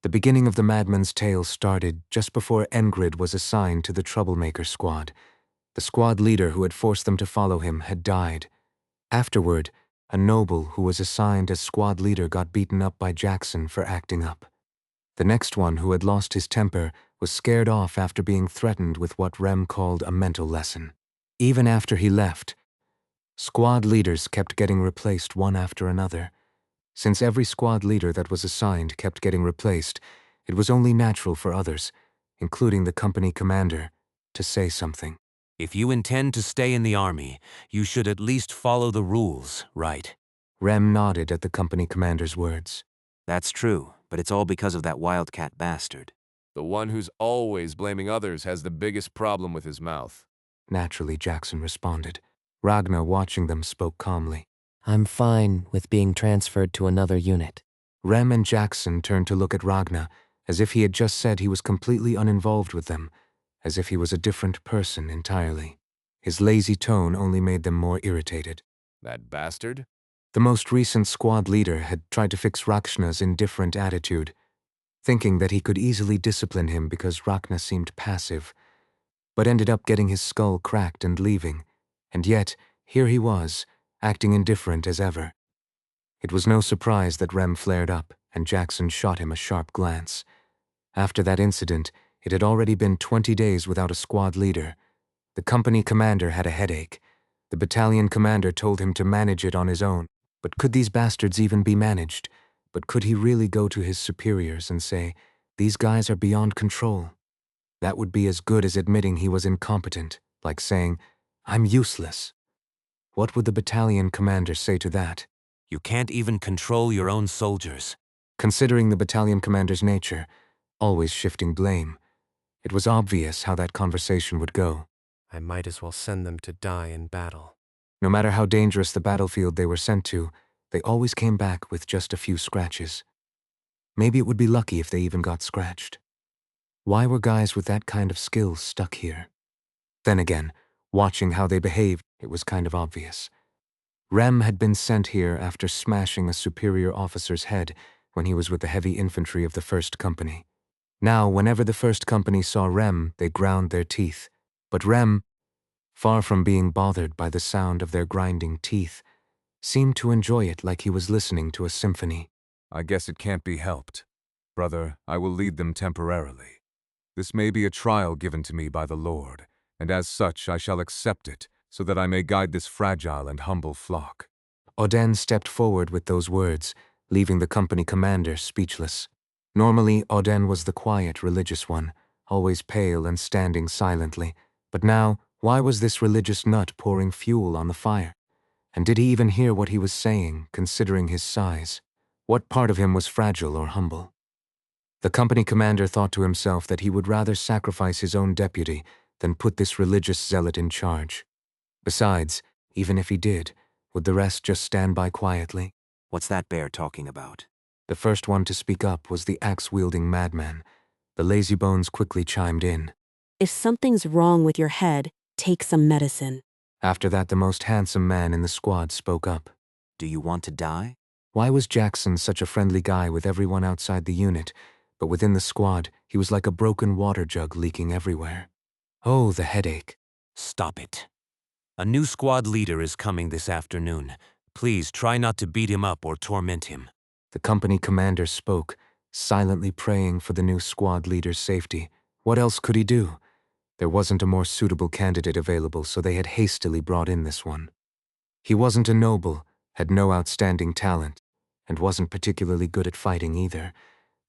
The beginning of the madman's tale started just before Enkrid was assigned to the troublemaker squad. The squad leader who had forced them to follow him had died. Afterward, a noble who was assigned as squad leader got beaten up by Jackson for acting up. The next one, who had lost his temper, was scared off after being threatened with what Rem called a mental lesson. Even after he left, squad leaders kept getting replaced one after another. Since every squad leader that was assigned kept getting replaced, it was only natural for others, including the company commander, to say something. If you intend to stay in the army, you should at least follow the rules, right? Rem nodded at the company commander's words. That's true, but it's all because of that wildcat bastard. The one who's always blaming others has the biggest problem with his mouth. Naturally, Jackson responded. Ragnar, watching them, spoke calmly. I'm fine with being transferred to another unit. Rem and Jackson turned to look at Ragnar, as if he had just said he was completely uninvolved with them, as if he was a different person entirely. His lazy tone only made them more irritated. That bastard? The most recent squad leader had tried to fix Rakshna's indifferent attitude, thinking that he could easily discipline him because Ragnar seemed passive, but ended up getting his skull cracked and leaving, and yet here he was, acting indifferent as ever. It was no surprise that Rem flared up, and Jackson shot him a sharp glance. After that incident, it had already been 20 days without a squad leader. The company commander had a headache. The battalion commander told him to manage it on his own. But could these bastards even be managed? But could he really go to his superiors and say, "These guys are beyond control"? That would be as good as admitting he was incompetent, like saying, "I'm useless." What would the battalion commander say to that? You can't even control your own soldiers. Considering the battalion commander's nature, always shifting blame, it was obvious how that conversation would go. I might as well send them to die in battle. No matter how dangerous the battlefield they were sent to, they always came back with just a few scratches. Maybe it would be lucky if they even got scratched. Why were guys with that kind of skill stuck here? Then again, watching how they behaved, it was kind of obvious. Rem had been sent here after smashing a superior officer's head when he was with the heavy infantry of the 1st Company. Now, whenever the 1st Company saw Rem, they ground their teeth. But Rem, far from being bothered by the sound of their grinding teeth, seemed to enjoy it like he was listening to a symphony. I guess it can't be helped. Brother, I will lead them temporarily. This may be a trial given to me by the Lord, and as such I shall accept it, so that I may guide this fragile and humble flock. Auden stepped forward with those words, leaving the company commander speechless. Normally, Auden was the quiet, religious one, always pale and standing silently. But now, why was this religious nut pouring fuel on the fire? And did he even hear what he was saying, considering his size? What part of him was fragile or humble? The company commander thought to himself that he would rather sacrifice his own deputy than put this religious zealot in charge. Besides, even if he did, would the rest just stand by quietly? What's that bear talking about? The first one to speak up was the axe-wielding madman. The lazybones quickly chimed in. If something's wrong with your head, take some medicine. After that, the most handsome man in the squad spoke up. Do you want to die? Why was Jackson such a friendly guy with everyone outside the unit, but within the squad, he was like a broken water jug leaking everywhere? Oh, the headache. Stop it. A new squad leader is coming this afternoon. Please try not to beat him up or torment him. The company commander spoke, silently praying for the new squad leader's safety. What else could he do? There wasn't a more suitable candidate available, so they had hastily brought in this one. He wasn't a noble, had no outstanding talent, and wasn't particularly good at fighting either.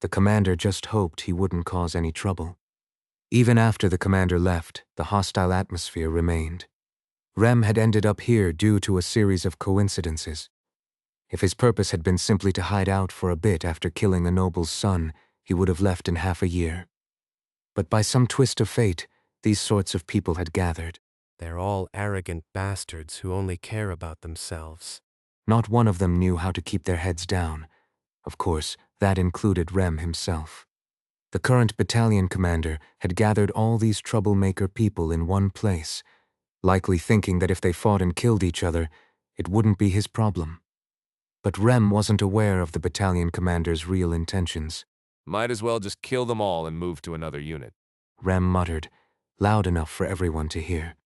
The commander just hoped he wouldn't cause any trouble. Even after the commander left, the hostile atmosphere remained. Rem had ended up here due to a series of coincidences. If his purpose had been simply to hide out for a bit after killing a noble's son, he would have left in half a year. But by some twist of fate, these sorts of people had gathered. They're all arrogant bastards who only care about themselves. Not one of them knew how to keep their heads down. Of course, that included Rem himself. The current battalion commander had gathered all these troublemaker people in one place, likely thinking that if they fought and killed each other, it wouldn't be his problem. But Rem wasn't aware of the battalion commander's real intentions. Might as well just kill them all and move to another unit. Rem muttered, loud enough for everyone to hear.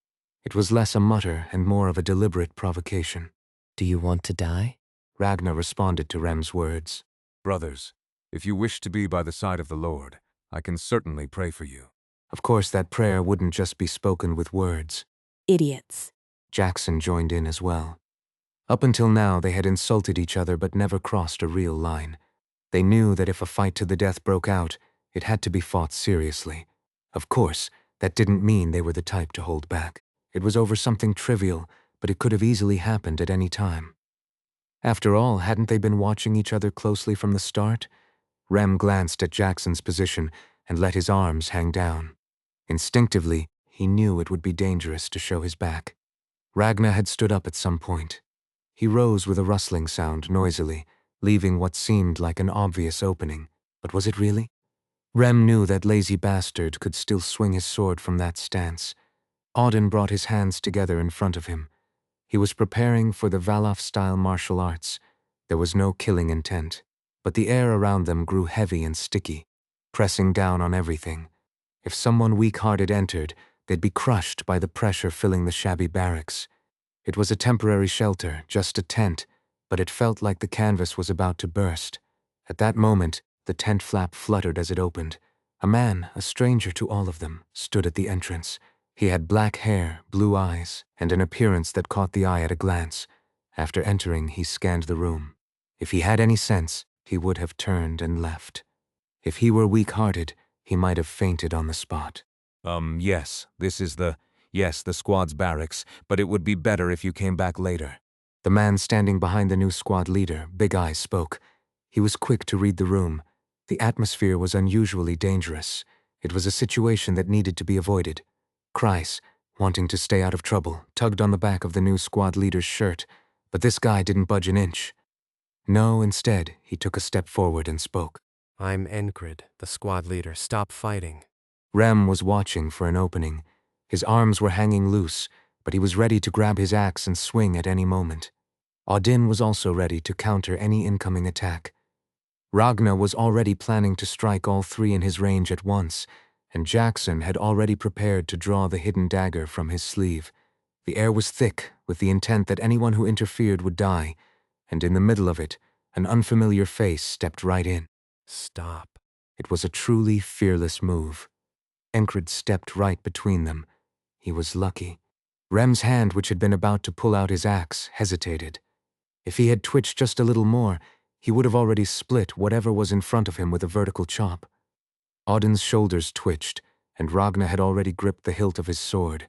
It was less a mutter and more of a deliberate provocation. Do you want to die? Ragnar responded to Rem's words. Brothers, if you wish to be by the side of the Lord, I can certainly pray for you. Of course, that prayer wouldn't just be spoken with words. Idiots. Jackson joined in as well. Up until now, they had insulted each other but never crossed a real line. They knew that if a fight to the death broke out, it had to be fought seriously. Of course, that didn't mean they were the type to hold back. It was over something trivial, but it could have easily happened at any time. After all, hadn't they been watching each other closely from the start? Rem glanced at Jackson's position and let his arms hang down. Instinctively, he knew it would be dangerous to show his back. Ragnar had stood up at some point. He rose with a rustling sound noisily, leaving what seemed like an obvious opening. But was it really? Rem knew that lazy bastard could still swing his sword from that stance. Auden brought his hands together in front of him. He was preparing for the Valaf-style martial arts. There was no killing intent, but the air around them grew heavy and sticky, pressing down on everything. If someone weak-hearted entered, they'd be crushed by the pressure filling the shabby barracks. It was a temporary shelter, just a tent, but it felt like the canvas was about to burst. At that moment, the tent flap fluttered as it opened. A man, a stranger to all of them, stood at the entrance. He had black hair, blue eyes, and an appearance that caught the eye at a glance. After entering, he scanned the room. If he had any sense, he would have turned and left. If he were weak-hearted, he might have fainted on the spot. Yes, the squad's barracks, but it would be better if you came back later. The man standing behind the new squad leader, Big Eye, spoke. He was quick to read the room. The atmosphere was unusually dangerous. It was a situation that needed to be avoided. Kreis, wanting to stay out of trouble, tugged on the back of the new squad leader's shirt, but this guy didn't budge an inch. No, instead, he took a step forward and spoke. I'm Enkrid, the squad leader. Stop fighting. Rem was watching for an opening. His arms were hanging loose, but he was ready to grab his axe and swing at any moment. Auden was also ready to counter any incoming attack. Ragnar was already planning to strike all three in his range at once, and Jackson had already prepared to draw the hidden dagger from his sleeve. The air was thick, with the intent that anyone who interfered would die, and in the middle of it, an unfamiliar face stepped right in. Stop. It was a truly fearless move. Enkrid stepped right between them. He was lucky. Rem's hand, which had been about to pull out his axe, hesitated. If he had twitched just a little more, he would have already split whatever was in front of him with a vertical chop. Auden's shoulders twitched, and Ragnar had already gripped the hilt of his sword.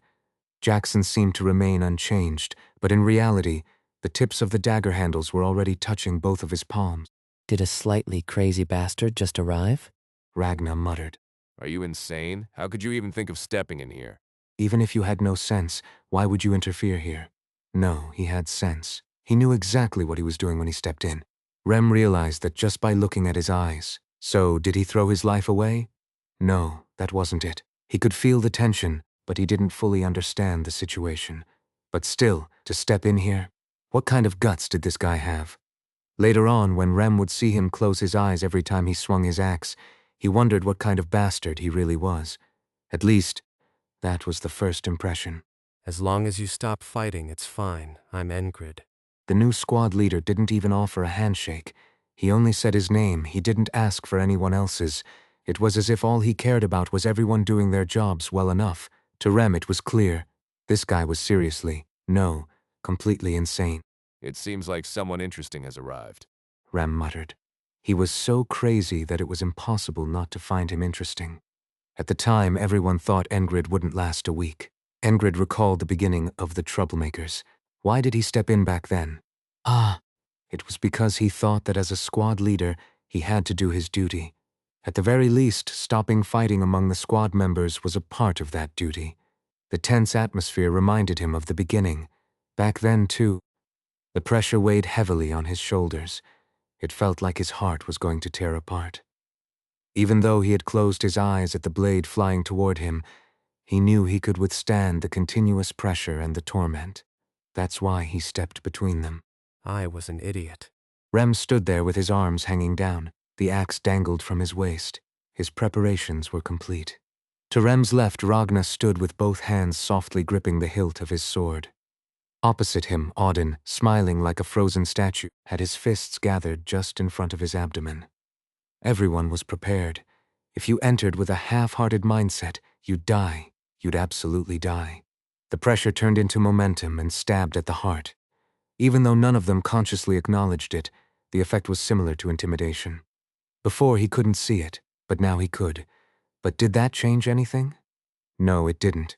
Jackson seemed to remain unchanged, but in reality, the tips of the dagger handles were already touching both of his palms. Did a slightly crazy bastard just arrive? Ragnar muttered. Are you insane? How could you even think of stepping in here? Even if you had no sense, why would you interfere here? No, he had sense. He knew exactly what he was doing when he stepped in. Rem realized that just by looking at his eyes. So, did he throw his life away? No, that wasn't it. He could feel the tension, but he didn't fully understand the situation. But still, to step in here? What kind of guts did this guy have? Later on, when Rem would see him close his eyes every time he swung his axe, he wondered what kind of bastard he really was. At least, that was the first impression. As long as you stop fighting, it's fine. I'm Enkrid. The new squad leader didn't even offer a handshake. He only said his name. He didn't ask for anyone else's. It was as if all he cared about was everyone doing their jobs well enough. To Rem, it was clear. This guy was completely insane. It seems like someone interesting has arrived. Rem muttered. He was so crazy that it was impossible not to find him interesting. At the time, everyone thought Enkrid wouldn't last a week. Enkrid recalled the beginning of the Troublemakers. Why did he step in back then? It was because he thought that as a squad leader, he had to do his duty. At the very least, stopping fighting among the squad members was a part of that duty. The tense atmosphere reminded him of the beginning. Back then, too. The pressure weighed heavily on his shoulders. It felt like his heart was going to tear apart. Even though he had closed his eyes at the blade flying toward him, he knew he could withstand the continuous pressure and the torment. That's why he stepped between them. I was an idiot. Rem stood there with his arms hanging down. The axe dangled from his waist. His preparations were complete. To Rem's left, Ragnar stood with both hands softly gripping the hilt of his sword. Opposite him, Audun, smiling like a frozen statue, had his fists gathered just in front of his abdomen. Everyone was prepared. If you entered with a half-hearted mindset, you'd die. You'd absolutely die. The pressure turned into momentum and stabbed at the heart. Even though none of them consciously acknowledged it, the effect was similar to intimidation. Before, he couldn't see it, but now he could. But did that change anything? No, it didn't.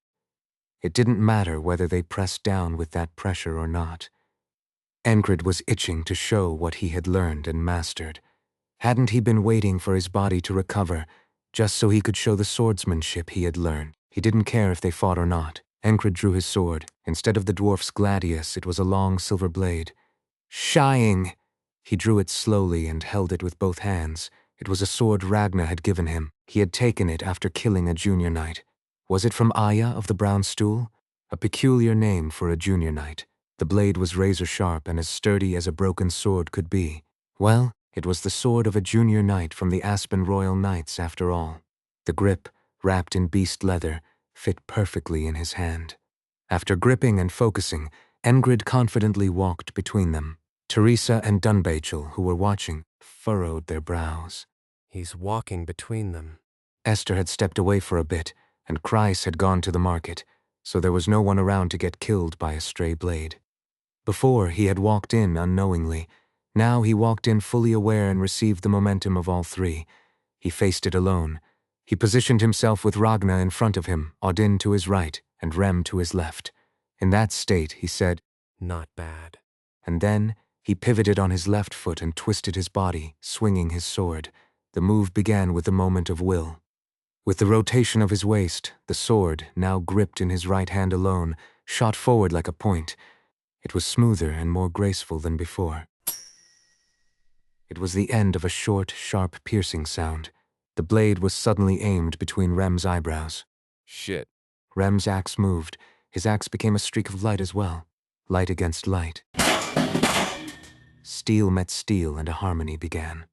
It didn't matter whether they pressed down with that pressure or not. Enkrid was itching to show what he had learned and mastered. Hadn't he been waiting for his body to recover, just so he could show the swordsmanship he had learned? He didn't care if they fought or not. Enkrid drew his sword. Instead of the dwarf's gladius, it was a long silver blade. Shying! He drew it slowly and held it with both hands. It was a sword Ragnar had given him. He had taken it after killing a junior knight. Was it from Aya of the Brown Stool? A peculiar name for a junior knight. The blade was razor-sharp and as sturdy as a broken sword could be. Well, it was the sword of a junior knight from the Aspen Royal Knights after all. The grip, wrapped in beast leather, fit perfectly in his hand. After gripping and focusing, Enkrid confidently walked between them. Teresa and Dunbachel, who were watching, furrowed their brows. He's walking between them. Esther had stepped away for a bit, and Kreis had gone to the market, so there was no one around to get killed by a stray blade. Before, he had walked in unknowingly. Now he walked in fully aware and received the momentum of all three. He faced it alone. He positioned himself with Ragnar in front of him, Audun to his right, and Rem to his left. In that state, he said, Not bad. and then he pivoted on his left foot and twisted his body, swinging his sword. The move began with a moment of will. With the rotation of his waist, the sword, now gripped in his right hand alone, shot forward like a point. It was smoother and more graceful than before. It was the end of a short, sharp, piercing sound. The blade was suddenly aimed between Rem's eyebrows. Shit. Rem's axe moved. His axe became a streak of light as well. Light against light. Steel met steel and a harmony began.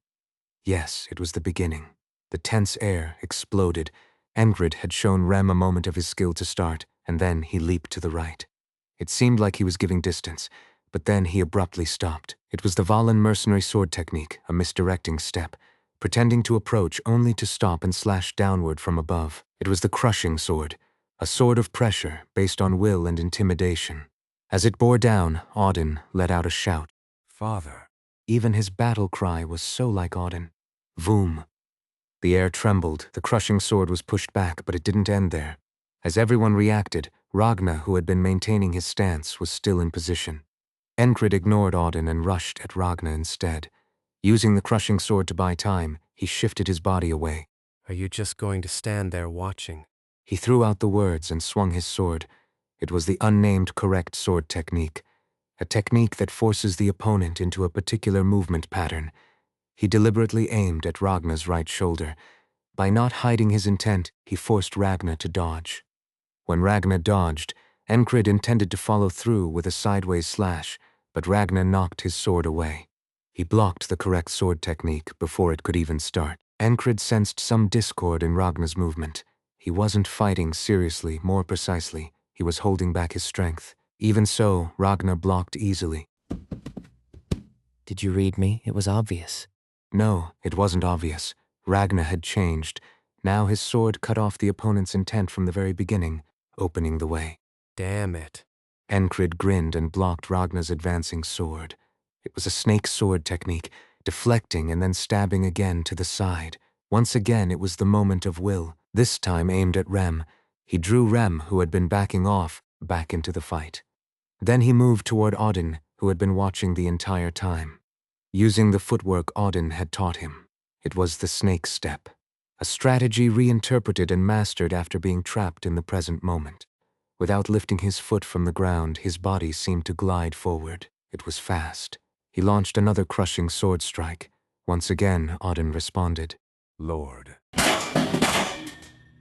Yes, it was the beginning. The tense air exploded. Enkrid had shown Rem a moment of his skill to start, and then he leaped to the right. It seemed like he was giving distance, but then he abruptly stopped. It was the Valen mercenary sword technique, a misdirecting step, pretending to approach only to stop and slash downward from above. It was the crushing sword, a sword of pressure based on will and intimidation. As it bore down, Audun let out a shout. Father. Even his battle cry was so like Audun. Voom. The air trembled, the crushing sword was pushed back, but it didn't end there. As everyone reacted, Ragnar, who had been maintaining his stance, was still in position. Enkrid ignored Audun and rushed at Ragnar instead. Using the crushing sword to buy time, he shifted his body away. Are you just going to stand there watching? He threw out the words and swung his sword. It was the unnamed correct sword technique, a technique that forces the opponent into a particular movement pattern. He deliberately aimed at Ragnar's right shoulder. By not hiding his intent, he forced Ragnar to dodge. When Ragnar dodged, Enkrid intended to follow through with a sideways slash, but Ragnar knocked his sword away. He blocked the correct sword technique before it could even start. Enkrid sensed some discord in Ragnar's movement. He wasn't fighting seriously, more precisely. He was holding back his strength. Even so, Ragnar blocked easily. Did you read me? It was obvious. No, it wasn't obvious. Ragnar had changed. Now his sword cut off the opponent's intent from the very beginning, opening the way. Damn it. Enkrid grinned and blocked Ragnar's advancing sword. It was a snake sword technique, deflecting and then stabbing again to the side. Once again it was the moment of will, this time aimed at Rem. He drew Rem, who had been backing off, back into the fight. Then he moved toward Audun, who had been watching the entire time. Using the footwork Audun had taught him. It was the snake step, a strategy reinterpreted and mastered after being trapped in the present moment. Without lifting his foot from the ground, his body seemed to glide forward. It was fast. He launched another crushing sword strike. Once again, Audun responded. Lord.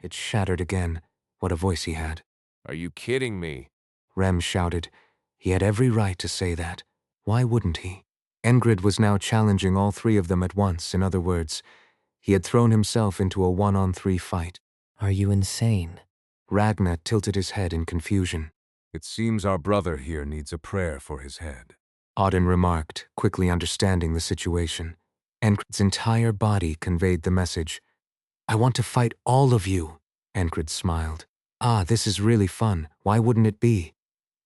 It shattered again. What a voice he had. Are you kidding me? Rem shouted. He had every right to say that. Why wouldn't he? Enkrid was now challenging all three of them at once. In other words, he had thrown himself into a 1-on-3 fight. Are you insane? Ragnar tilted his head in confusion. It seems our brother here needs a prayer for his head. Auden remarked, quickly understanding the situation. Enkrid's entire body conveyed the message. I want to fight all of you. Enkrid smiled. Ah, this is really fun. Why wouldn't it be?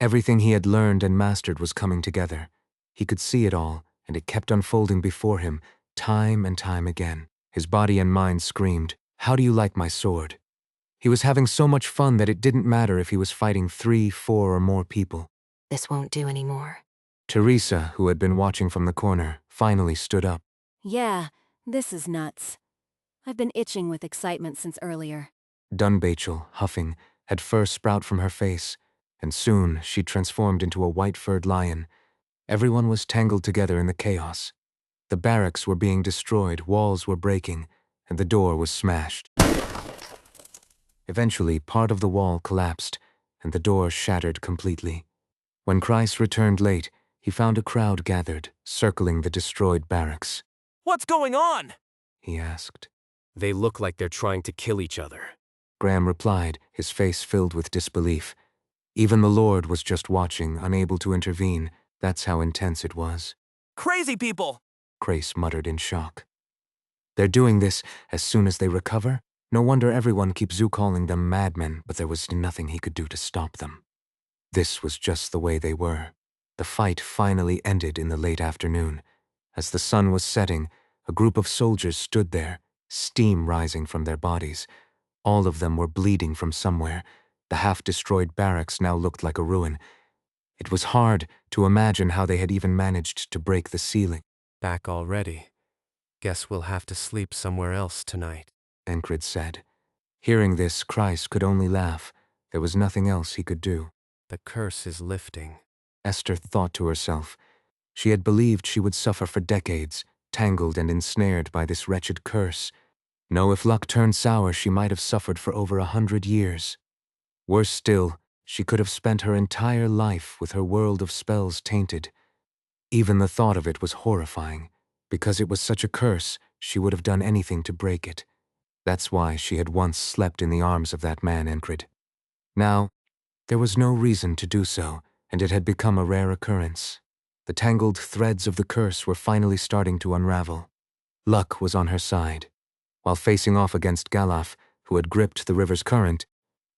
Everything he had learned and mastered was coming together. He could see it all, and it kept unfolding before him, time and time again. His body and mind screamed, How do you like my sword? He was having so much fun that it didn't matter if he was fighting 3, 4, or more people. This won't do anymore. Teresa, who had been watching from the corner, finally stood up. Yeah, this is nuts. I've been itching with excitement since earlier. Dunbachel, huffing, had fur sprout from her face, and soon she transformed into a white-furred lion. Everyone was tangled together in the chaos. The barracks were being destroyed, walls were breaking, and the door was smashed. Eventually, part of the wall collapsed, and the door shattered completely. When Kreis returned late, he found a crowd gathered, circling the destroyed barracks. What's going on? He asked. They look like they're trying to kill each other. Graham replied, his face filled with disbelief. Even the Lord was just watching, unable to intervene. That's how intense it was. Crazy people! Kreis muttered in shock. They're doing this as soon as they recover? No wonder everyone keeps calling them madmen, but there was nothing he could do to stop them. This was just the way they were. The fight finally ended in the late afternoon. As the sun was setting, a group of soldiers stood there, steam rising from their bodies. All of them were bleeding from somewhere. The half-destroyed barracks now looked like a ruin. It was hard to imagine how they had even managed to break the ceiling. Back already. Guess we'll have to sleep somewhere else tonight, Enkrid said. Hearing this, Kreis could only laugh. There was nothing else he could do. The curse is lifting. Esther thought to herself. She had believed she would suffer for decades, tangled and ensnared by this wretched curse. No, if luck turned sour, she might have suffered for over 100 years. Worse still, she could have spent her entire life with her world of spells tainted. Even the thought of it was horrifying. Because it was such a curse, she would have done anything to break it. That's why she had once slept in the arms of that man, Enkrid. Now, there was no reason to do so, and it had become a rare occurrence. The tangled threads of the curse were finally starting to unravel. Luck was on her side. While facing off against Galaf, who had gripped the river's current,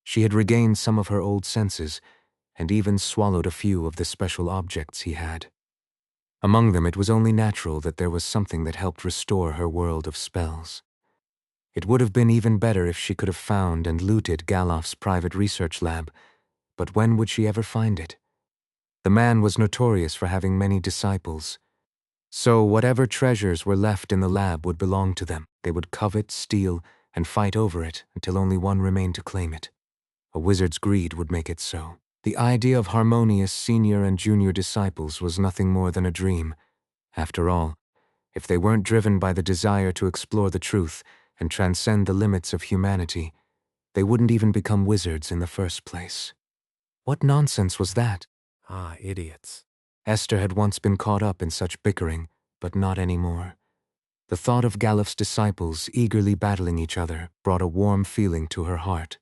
she had regained some of her old senses, and even swallowed a few of the special objects he had. Among them, it was only natural that there was something that helped restore her world of spells. It would have been even better if she could have found and looted Galaf's private research lab, but when would she ever find it? The man was notorious for having many disciples. So whatever treasures were left in the lab would belong to them. They would covet, steal, and fight over it until only one remained to claim it. A wizard's greed would make it so. The idea of harmonious senior and junior disciples was nothing more than a dream. After all, if they weren't driven by the desire to explore the truth and transcend the limits of humanity, they wouldn't even become wizards in the first place. What nonsense was that? Ah, idiots. Esther had once been caught up in such bickering, but not anymore. The thought of Galaf's disciples eagerly battling each other brought a warm feeling to her heart.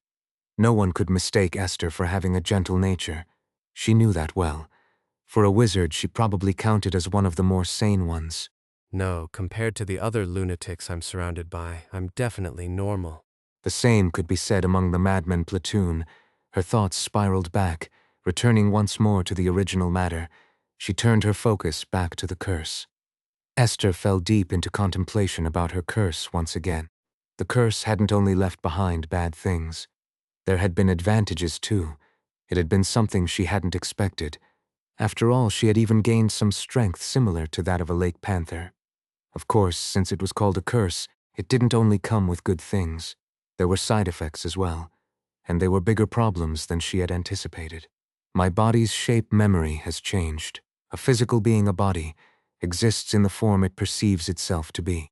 No one could mistake Esther for having a gentle nature. She knew that well. For a wizard, she probably counted as one of the more sane ones. No, compared to the other lunatics I'm surrounded by, I'm definitely normal. The same could be said among the madmen platoon. Her thoughts spiraled back, returning once more to the original matter. She turned her focus back to the curse. Esther fell deep into contemplation about her curse once again. The curse hadn't only left behind bad things. There had been advantages too. It had been something she hadn't expected. After all, she had even gained some strength similar to that of a lake panther. Of course, since it was called a curse, it didn't only come with good things. There were side effects as well, and they were bigger problems than she had anticipated. My body's shape memory has changed. A physical being, a body, exists in the form it perceives itself to be.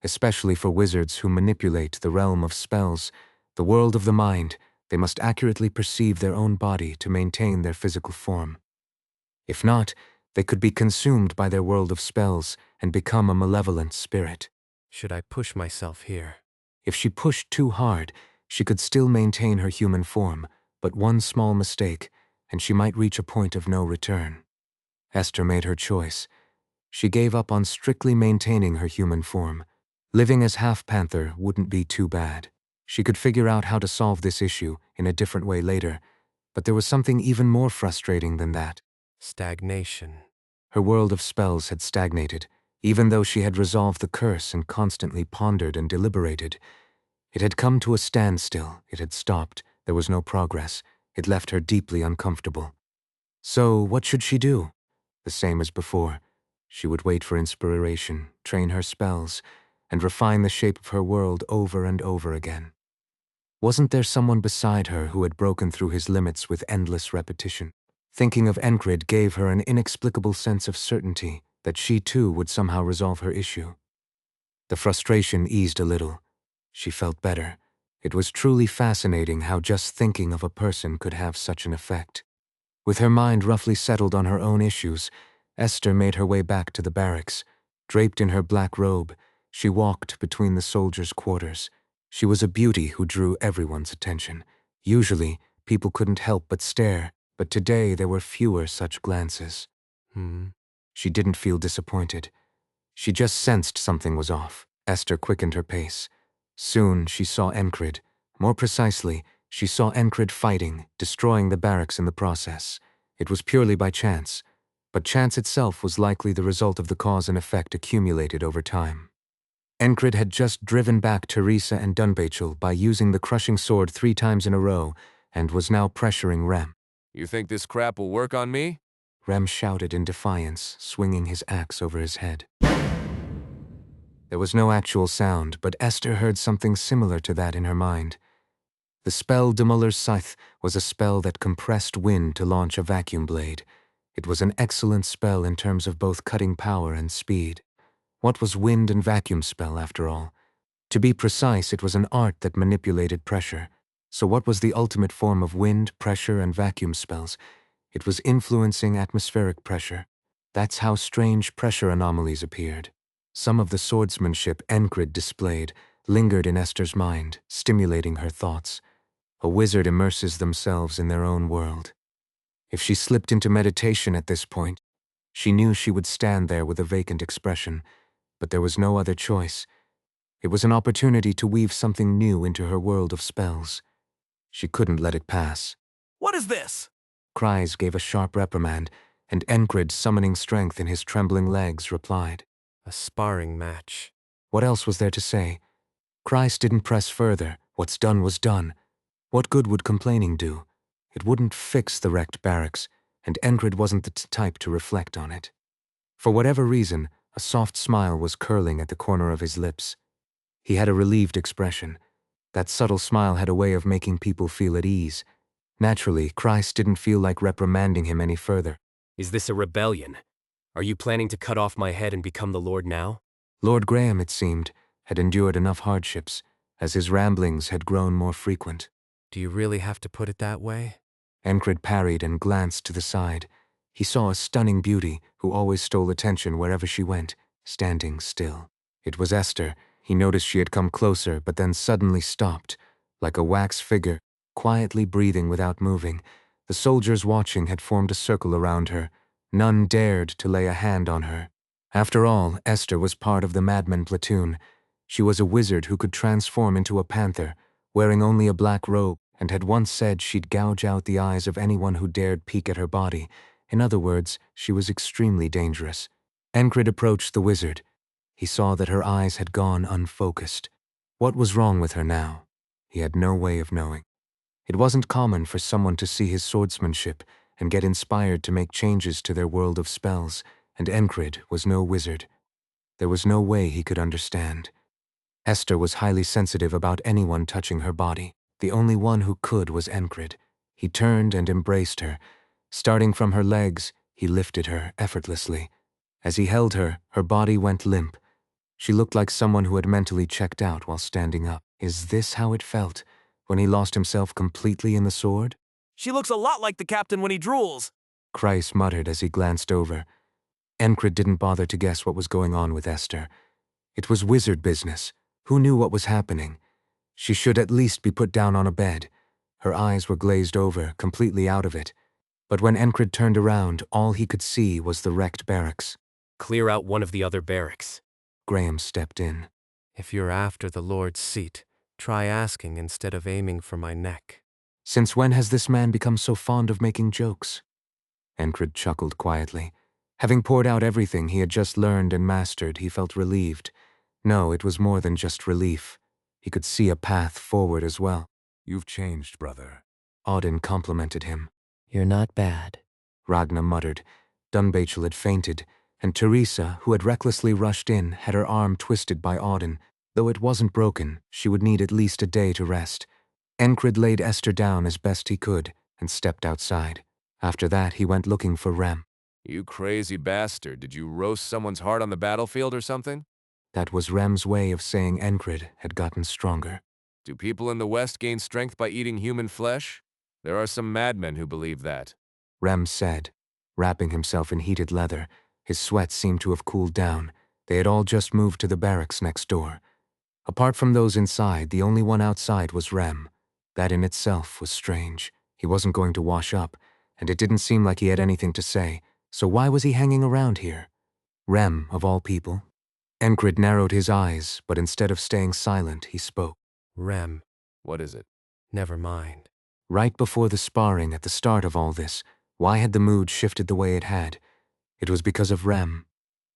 Especially for wizards who manipulate the realm of spells, the world of the mind, they must accurately perceive their own body to maintain their physical form. If not, They could be consumed by their world of spells and become a malevolent spirit. Should I push myself here? If she pushed too hard, she could still maintain her human form, but one small mistake, and she might reach a point of no return. Esther made her choice. She gave up on strictly maintaining her human form. Living as half-panther wouldn't be too bad. She could figure out how to solve this issue in a different way later, but there was something even more frustrating than that. Stagnation. Her world of spells had stagnated, even though she had resolved the curse and constantly pondered and deliberated. It had come to a standstill, it had stopped, there was no progress. It left her deeply uncomfortable. So, what should she do? The same as before. She would wait for inspiration, train her spells, and refine the shape of her world over and over again. Wasn't there someone beside her who had broken through his limits with endless repetition? Thinking of Enkrid gave her an inexplicable sense of certainty that she too would somehow resolve her issue. The frustration eased a little. She felt better. It was truly fascinating how just thinking of a person could have such an effect. With her mind roughly settled on her own issues, Esther made her way back to the barracks. Draped in her black robe, she walked between the soldiers' quarters. She was a beauty who drew everyone's attention. Usually, people couldn't help but stare, but today there were fewer such glances. She didn't feel disappointed. She just sensed something was off. Esther quickened her pace. Soon she saw Enkrid. More precisely, she saw Enkrid fighting, destroying the barracks in the process. It was purely by chance, but chance itself was likely the result of the cause and effect accumulated over time. Enkrid had just driven back Teresa and Dunbachel by using the crushing sword 3 times in a row and was now pressuring Rem. You think this crap will work on me? Rem shouted in defiance, swinging his axe over his head. There was no actual sound, but Esther heard something similar to that in her mind. The spell Demuller's Scythe was a spell that compressed wind to launch a vacuum blade. It was an excellent spell in terms of both cutting power and speed. What was wind and vacuum spell, after all? To be precise, it was an art that manipulated pressure. So what was the ultimate form of wind, pressure, and vacuum spells? It was influencing atmospheric pressure. That's how strange pressure anomalies appeared. Some of the swordsmanship Enkrid displayed lingered in Esther's mind, stimulating her thoughts. A wizard immerses themselves in their own world. If she slipped into meditation at this point, she knew she would stand there with a vacant expression, but there was no other choice. It was an opportunity to weave something new into her world of spells. She couldn't let it pass. What is this? Cries gave a sharp reprimand, and Enkrid, summoning strength in his trembling legs, replied. A sparring match. What else was there to say? Cries didn't press further. What's done was done. What good would complaining do? It wouldn't fix the wrecked barracks, and Enkrid wasn't the type to reflect on it. For whatever reason, a soft smile was curling at the corner of his lips. He had a relieved expression. That subtle smile had a way of making people feel at ease. Naturally, Christ didn't feel like reprimanding him any further. Is this a rebellion? Are you planning to cut off my head and become the Lord now? Lord Graham, it seemed, had endured enough hardships, as his ramblings had grown more frequent. Do you really have to put it that way? Enkrid parried and glanced to the side. He saw a stunning beauty who always stole attention wherever she went, standing still. It was Esther. He noticed she had come closer, but then suddenly stopped, like a wax figure, quietly breathing without moving. The soldiers watching had formed a circle around her. None dared to lay a hand on her. After all, Esther was part of the Madmen platoon. She was a wizard who could transform into a panther, wearing only a black robe, and had once said she'd gouge out the eyes of anyone who dared peek at her body. In other words, she was extremely dangerous. Enkrid approached the wizard. He saw that her eyes had gone unfocused. What was wrong with her now? He had no way of knowing. It wasn't common for someone to see his swordsmanship and get inspired to make changes to their world of spells, and Enkrid was no wizard. There was no way he could understand. Esther was highly sensitive about anyone touching her body. The only one who could was Enkrid. He turned and embraced her. Starting from her legs, he lifted her effortlessly. As he held her, her body went limp. She looked like someone who had mentally checked out while standing up. Is this how it felt, when he lost himself completely in the sword? She looks a lot like the captain when he drools. Kreis muttered as he glanced over. Enkrid didn't bother to guess what was going on with Esther. It was wizard business. Who knew what was happening? She should at least be put down on a bed. Her eyes were glazed over, completely out of it. But when Enkrid turned around, all he could see was the wrecked barracks. Clear out one of the other barracks. Graham stepped in. If you're after the Lord's seat, try asking instead of aiming for my neck. Since when has this man become so fond of making jokes? Enkrid chuckled quietly. Having poured out everything he had just learned and mastered, he felt relieved. No, it was more than just relief. He could see a path forward as well. You've changed, brother. Auden complimented him. You're not bad. Ragnar muttered. Dunbachel had fainted, and Teresa, who had recklessly rushed in, had her arm twisted by Auden. Though it wasn't broken, she would need at least a day to rest. Enkrid laid Esther down as best he could and stepped outside. After that, he went looking for Rem. You crazy bastard, did you roast someone's heart on the battlefield or something? That was Rem's way of saying Enkrid had gotten stronger. Do people in the West gain strength by eating human flesh? There are some madmen who believe that. Rem said, wrapping himself in heated leather. His sweat seemed to have cooled down. They had all just moved to the barracks next door. Apart from those inside, the only one outside was Rem. That in itself was strange. He wasn't going to wash up, and it didn't seem like he had anything to say, so why was he hanging around here? Rem, of all people. Enkrid narrowed his eyes, but instead of staying silent, he spoke. Rem, What is it? never mind. Right before the sparring at the start of all this, why had the mood shifted the way it had? It was because of Rem.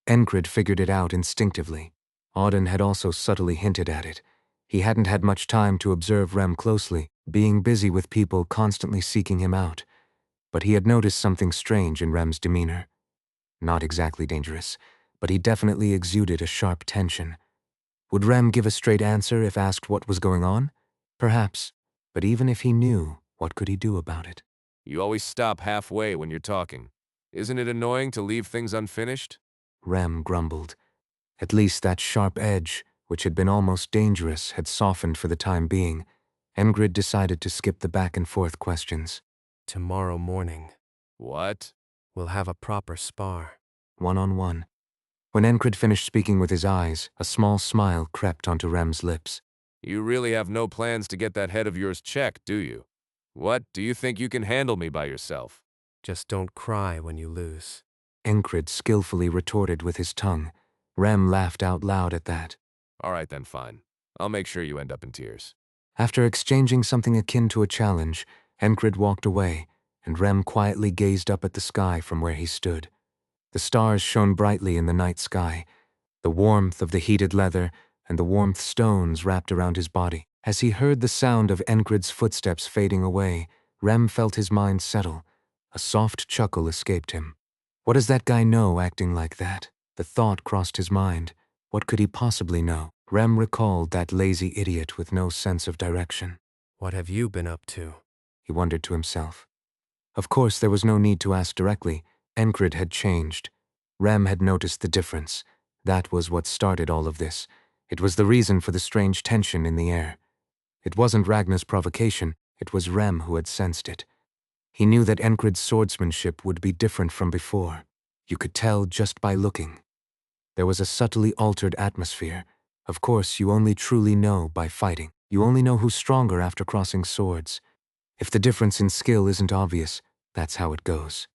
Enkrid figured it out instinctively. Auden had also subtly hinted at it. He hadn't had much time to observe Rem closely, being busy with people constantly seeking him out. But he had noticed something strange in Rem's demeanor. Not exactly dangerous, but he definitely exuded a sharp tension. Would Rem give a straight answer if asked what was going on? Perhaps, but even if he knew, what could he do about it? You always stop halfway when you're talking. Isn't it annoying to leave things unfinished? Rem grumbled. At least that sharp edge, which had been almost dangerous, had softened for the time being. Enkrid decided to skip the back-and-forth questions. Tomorrow morning, What? we'll have a proper spar. One-on-one. When Enkrid finished speaking with his eyes, a small smile crept onto Rem's lips. You really have no plans to get that head of yours checked, do you? What, do you think you can handle me by yourself? Just don't cry when you lose. Enkrid skillfully retorted with his tongue. Rem laughed out loud at that. All right then, fine. I'll make sure you end up in tears. After exchanging something akin to a challenge, Enkrid walked away, and Rem quietly gazed up at the sky from where he stood. The stars shone brightly in the night sky, the warmth of the heated leather and the warmth stones wrapped around his body. As he heard the sound of Enkrid's footsteps fading away, Rem felt his mind settle. A soft chuckle escaped him. What does that guy know acting like that? The thought crossed his mind. What could he possibly know? Rem recalled that lazy idiot with no sense of direction. What have you been up to? He wondered to himself. Of course, there was no need to ask directly. Enkrid had changed. Rem had noticed the difference. That was what started all of this. It was the reason for the strange tension in the air. It wasn't Ragnar's provocation, it was Rem who had sensed it. He knew that Enkrid's swordsmanship would be different from before. You could tell just by looking. There was a subtly altered atmosphere. Of course, you only truly know by fighting. You only know who's stronger after crossing swords. If the difference in skill isn't obvious, that's how it goes.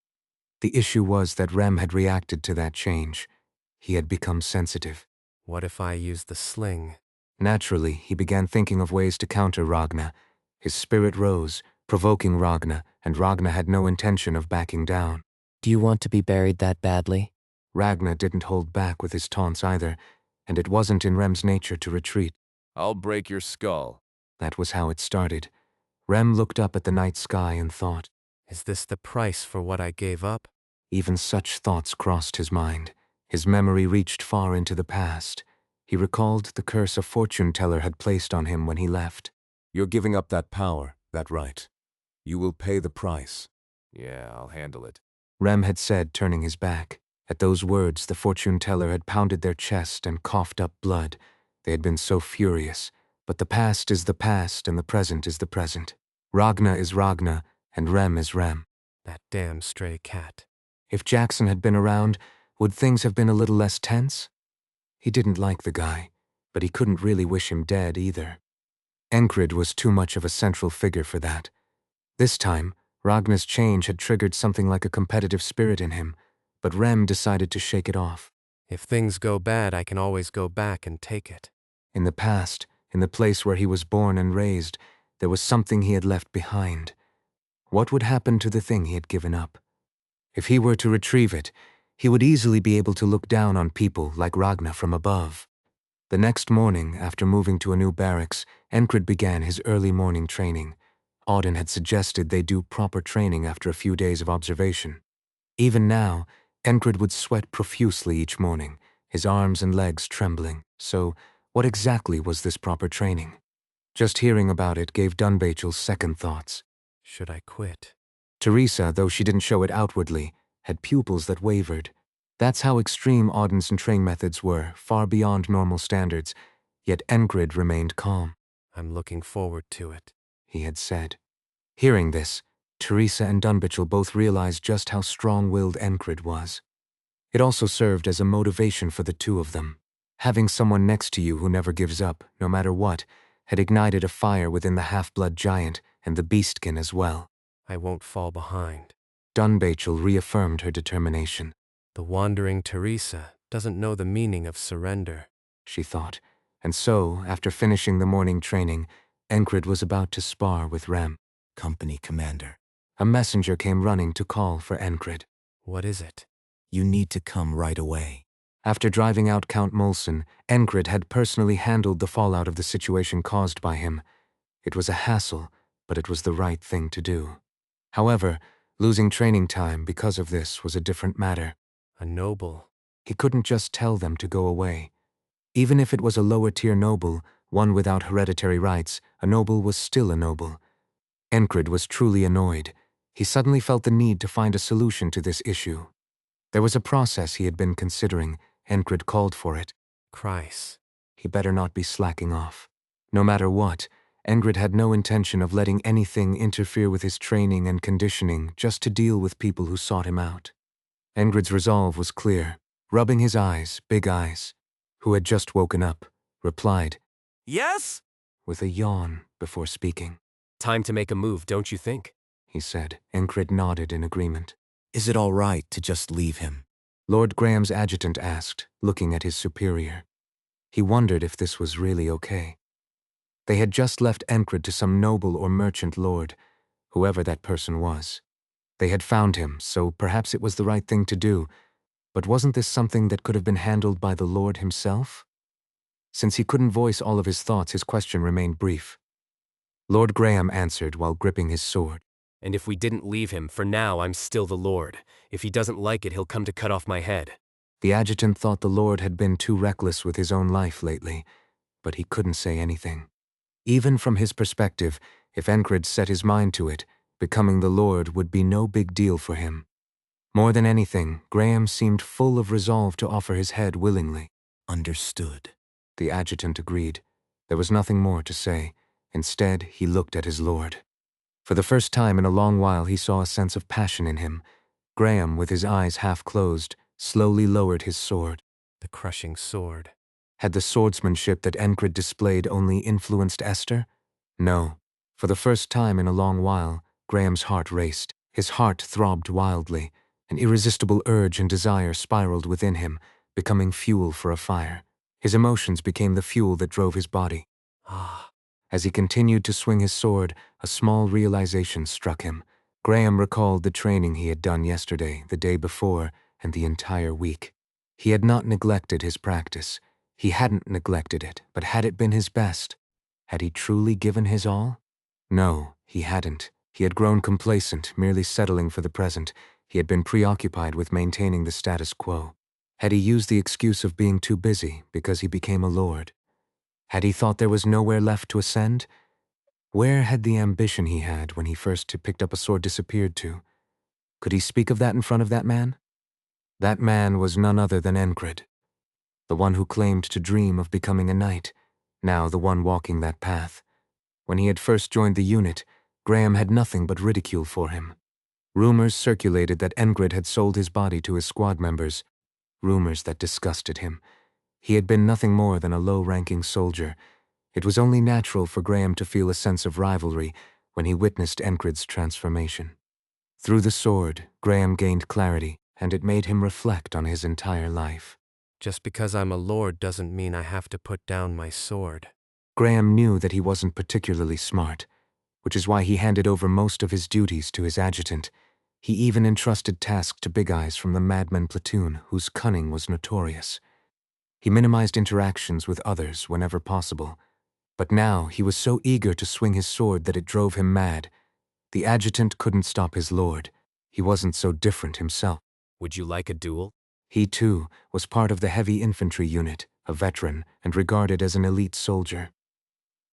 The issue was that Rem had reacted to that change. He had become sensitive. What if I use the sling? Naturally, he began thinking of ways to counter Ragnar. His spirit rose, provoking Ragnar, and Ragnar had no intention of backing down. Do you want to be buried that badly? Ragnar didn't hold back with his taunts either, and it wasn't in Rem's nature to retreat. I'll break your skull. That was how it started. Rem looked up at the night sky and thought. Is this the price for what I gave up? Even such thoughts crossed his mind. His memory reached far into the past. He recalled the curse a fortune teller had placed on him when he left. You're giving up that power, that right. You will pay the price. Yeah, I'll handle it. Rem had said, turning his back. At those words, the fortune teller had pounded their chest and coughed up blood. They had been so furious. But the past is the past and the present is the present. Ragnar is Ragnar and Rem is Rem. That damn stray cat. If Jackson had been around, Would things have been a little less tense? He didn't like the guy, but he couldn't really wish him dead either. Enkrid was too much of a central figure for that. This time, Ragnar's change had triggered something like a competitive spirit in him, but Rem decided to shake it off. If things go bad, I can always go back and take it. In the past, in the place where he was born and raised, there was something he had left behind. What would happen to the thing he had given up? If he were to retrieve it, he would easily be able to look down on people like Ragnar from above. The next morning, after moving to a new barracks, Enkrid began his early morning training. Auden had suggested they do proper training after a few days of observation. Even now, Enkrid would sweat profusely each morning, his arms and legs trembling. So, what exactly was this proper training? Just hearing about it gave Dunbachel second thoughts. Should I quit? Teresa, though she didn't show it outwardly, had pupils that wavered. That's how extreme Auden's training methods were, far beyond normal standards, yet Enkrid remained calm. I'm looking forward to it, he had said. Hearing this, Teresa and Dunbachel both realized just how strong-willed Enkrid was. It also served as a motivation for the two of them. Having someone next to you who never gives up, no matter what, had ignited a fire within the half-blood giant and the beastkin as well. I won't fall behind. Dunbachel reaffirmed her determination. The wandering Teresa doesn't know the meaning of surrender, she thought, and so, after finishing the morning training, Enkrid was about to spar with Rem. Company commander. A messenger came running to call for Enkrid. What is it? You need to come right away. After driving out Count Molson, Enkrid had personally handled the fallout of the situation caused by him. It was a hassle, but it was the right thing to do. However, losing training time because of this was a different matter. A noble. He couldn't just tell them to go away. Even if it was a lower-tier noble, one without hereditary rights, a noble was still a noble. Enkrid was truly annoyed. He suddenly felt the need to find a solution to this issue. There was a process he had been considering. Enkrid called for it. Kreis. He better not be slacking off. No matter what, Enkrid had no intention of letting anything interfere with his training and conditioning just to deal with people who sought him out. Enkrid's resolve was clear. Rubbing his eyes, big eyes, who had just woken up, replied, Yes? with a yawn before speaking. Time to make a move, don't you think? He said. Enkrid nodded in agreement. Is it all right to just leave him? Lord Graham's adjutant asked, looking at his superior. He wondered if this was really okay. They had just left Enkrid to some noble or merchant lord, whoever that person was. They had found him, so perhaps it was the right thing to do, but wasn't this something that could have been handled by the Lord himself? Since he couldn't voice all of his thoughts, his question remained brief. Lord Graham answered while gripping his sword. And if we didn't leave him, for now I'm still the Lord. If he doesn't like it, he'll come to cut off my head. The adjutant thought the Lord had been too reckless with his own life lately, but he couldn't say anything. Even from his perspective, if Enkrid set his mind to it, becoming the Lord would be no big deal for him. More than anything, Graham seemed full of resolve to offer his head willingly. Understood. The adjutant agreed. There was nothing more to say. Instead, he looked at his lord. For the first time in a long while, he saw a sense of passion in him. Graham, with his eyes half closed, slowly lowered his sword. The crushing sword. Had the swordsmanship that Enkrid displayed only influenced Esther? No. For the first time in a long while, Graham's heart raced. His heart throbbed wildly. An irresistible urge and desire spiraled within him, becoming fuel for a fire. His emotions became the fuel that drove his body. Ah. As he continued to swing his sword, a small realization struck him. Graham recalled the training he had done yesterday, the day before, and the entire week. He had not neglected his practice. He hadn't neglected it, but had it been his best? Had he truly given his all? No, he hadn't. He had grown complacent, merely settling for the present. He had been preoccupied with maintaining the status quo. Had he used the excuse of being too busy because he became a lord? Had he thought there was nowhere left to ascend? Where had the ambition he had when he first picked up a sword disappeared to? Could he speak of that in front of that man? That man was none other than Enkrid, the one who claimed to dream of becoming a knight, now the one walking that path. When he had first joined the unit, Graham had nothing but ridicule for him. Rumors circulated that Enkrid had sold his body to his squad members, rumors that disgusted him. He had been nothing more than a low-ranking soldier. It was only natural for Graham to feel a sense of rivalry when he witnessed Enkrid's transformation. Through the sword, Graham gained clarity, and it made him reflect on his entire life. Just because I'm a lord doesn't mean I have to put down my sword. Graham knew that he wasn't particularly smart, which is why he handed over most of his duties to his adjutant. He even entrusted tasks to Big Eyes from the Madman platoon, whose cunning was notorious. He minimized interactions with others whenever possible, but now he was so eager to swing his sword that it drove him mad. The adjutant couldn't stop his lord. He wasn't so different himself. Would you like a duel? He, too, was part of the heavy infantry unit, a veteran, and regarded as an elite soldier.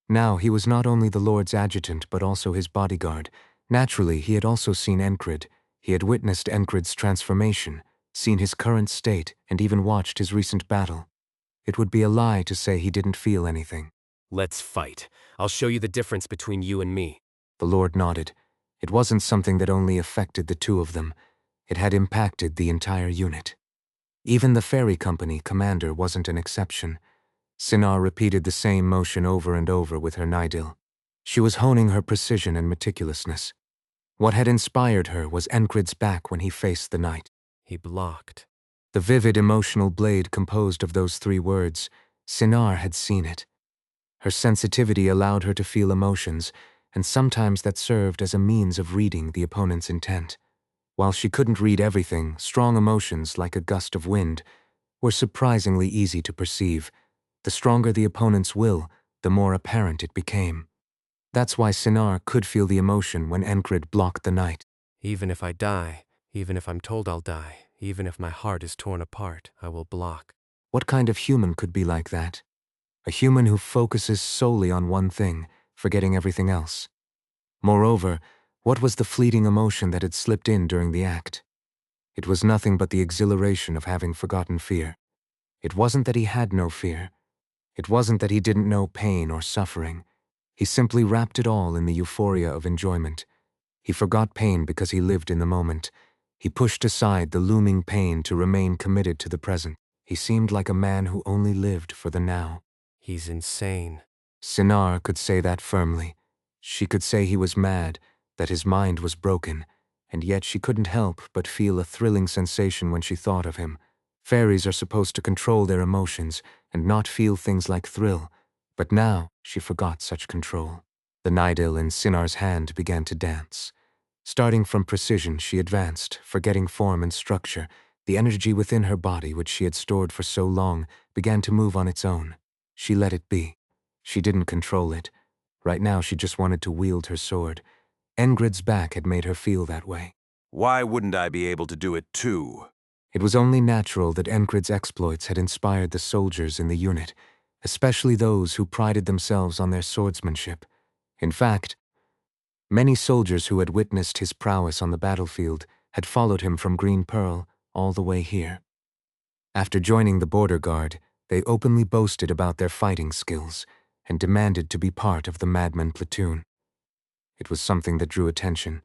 Now he was not only the Lord's adjutant but also his bodyguard. Naturally, he had also seen Enkrid. He had witnessed Enkrid's transformation, seen his current state, and even watched his recent battle. It would be a lie to say he didn't feel anything. Let's fight. I'll show you the difference between you and me. The Lord nodded. It wasn't something that only affected the two of them. It had impacted the entire unit. Even the ferry company commander wasn't an exception. Sinar repeated the same motion over and over with her Nidil. She was honing her precision and meticulousness. What had inspired her was Enkrid's back when he faced the knight. He blocked. The vivid emotional blade composed of those 3 words. Sinar had seen it. Her sensitivity allowed her to feel emotions, and sometimes that served as a means of reading the opponent's intent. While she couldn't read everything, strong emotions, like a gust of wind, were surprisingly easy to perceive. The stronger the opponent's will, the more apparent it became. That's why Sinar could feel the emotion when Enkrid blocked the knight. Even if I die, even if I'm told I'll die, even if my heart is torn apart, I will block. What kind of human could be like that? A human who focuses solely on one thing, forgetting everything else. Moreover, what was the fleeting emotion that had slipped in during the act? It was nothing but the exhilaration of having forgotten fear. It wasn't that he had no fear. It wasn't that he didn't know pain or suffering. He simply wrapped it all in the euphoria of enjoyment. He forgot pain because he lived in the moment. He pushed aside the looming pain to remain committed to the present. He seemed like a man who only lived for the now. He's insane. Sinar could say that firmly. She could say he was mad, that his mind was broken, and yet she couldn't help but feel a thrilling sensation when she thought of him. Fairies are supposed to control their emotions and not feel things like thrill, but now she forgot such control. The Nidil in Sinar's hand began to dance. Starting from precision, she advanced, forgetting form and structure. The energy within her body, which she had stored for so long, began to move on its own. She let it be. She didn't control it. Right now she just wanted to wield her sword. Enkrid's back had made her feel that way. Why wouldn't I be able to do it too? It was only natural that Enkrid's exploits had inspired the soldiers in the unit, especially those who prided themselves on their swordsmanship. In fact, many soldiers who had witnessed his prowess on the battlefield had followed him from Green Pearl all the way here. After joining the border guard, they openly boasted about their fighting skills and demanded to be part of the Madman platoon. It was something that drew attention.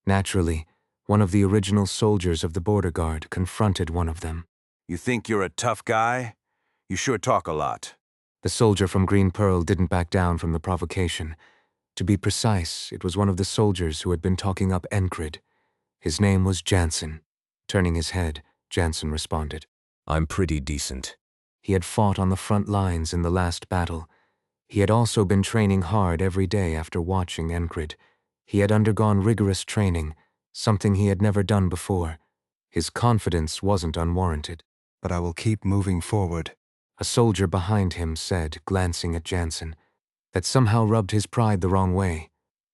Naturally, one of the original soldiers of the border guard confronted one of them. You think you're a tough guy? You sure talk a lot. The soldier from Green Pearl didn't back down from the provocation. To be precise, it was one of the soldiers who had been talking up Enkrid. His name was Jansen. Turning his head, Jansen responded. I'm pretty decent. He had fought on the front lines in the last battle. He had also been training hard every day after watching Enkrid. He had undergone rigorous training, something he had never done before. His confidence wasn't unwarranted. But I will keep moving forward. A soldier behind him said, glancing at Jansen. That somehow rubbed his pride the wrong way.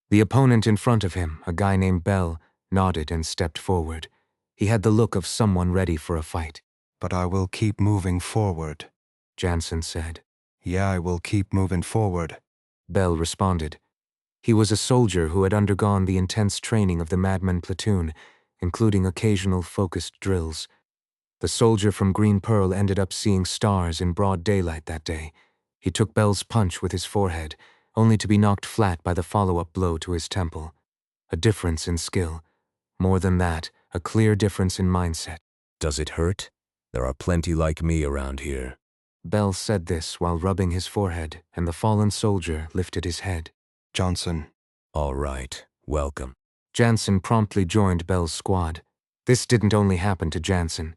The opponent in front of him, a guy named Bell, nodded and stepped forward. He had the look of someone ready for a fight. But I will keep moving forward, Jansen said. Yeah, I will keep moving forward, Bell responded. He was a soldier who had undergone the intense training of the Madman platoon, including occasional focused drills. The soldier from Green Pearl ended up seeing stars in broad daylight that day. He took Bell's punch with his forehead, only to be knocked flat by the follow-up blow to his temple. A difference in skill. More than that, a clear difference in mindset. Does it hurt? There are plenty like me around here. Bell said this while rubbing his forehead, and the fallen soldier lifted his head. Johnson. All right, welcome. Jansen promptly joined Bell's squad. This didn't only happen to Jansen.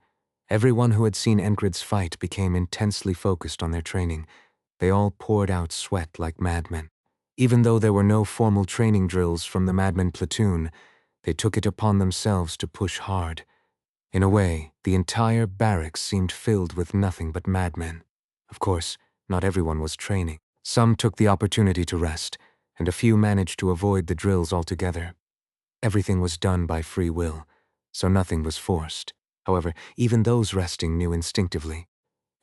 Everyone who had seen Enkrid's fight became intensely focused on their training. They all poured out sweat like madmen. Even though there were no formal training drills from the madmen platoon, they took it upon themselves to push hard. In a way, the entire barracks seemed filled with nothing but madmen. Of course, not everyone was training. Some took the opportunity to rest, and a few managed to avoid the drills altogether. Everything was done by free will, so nothing was forced. However, even those resting knew instinctively,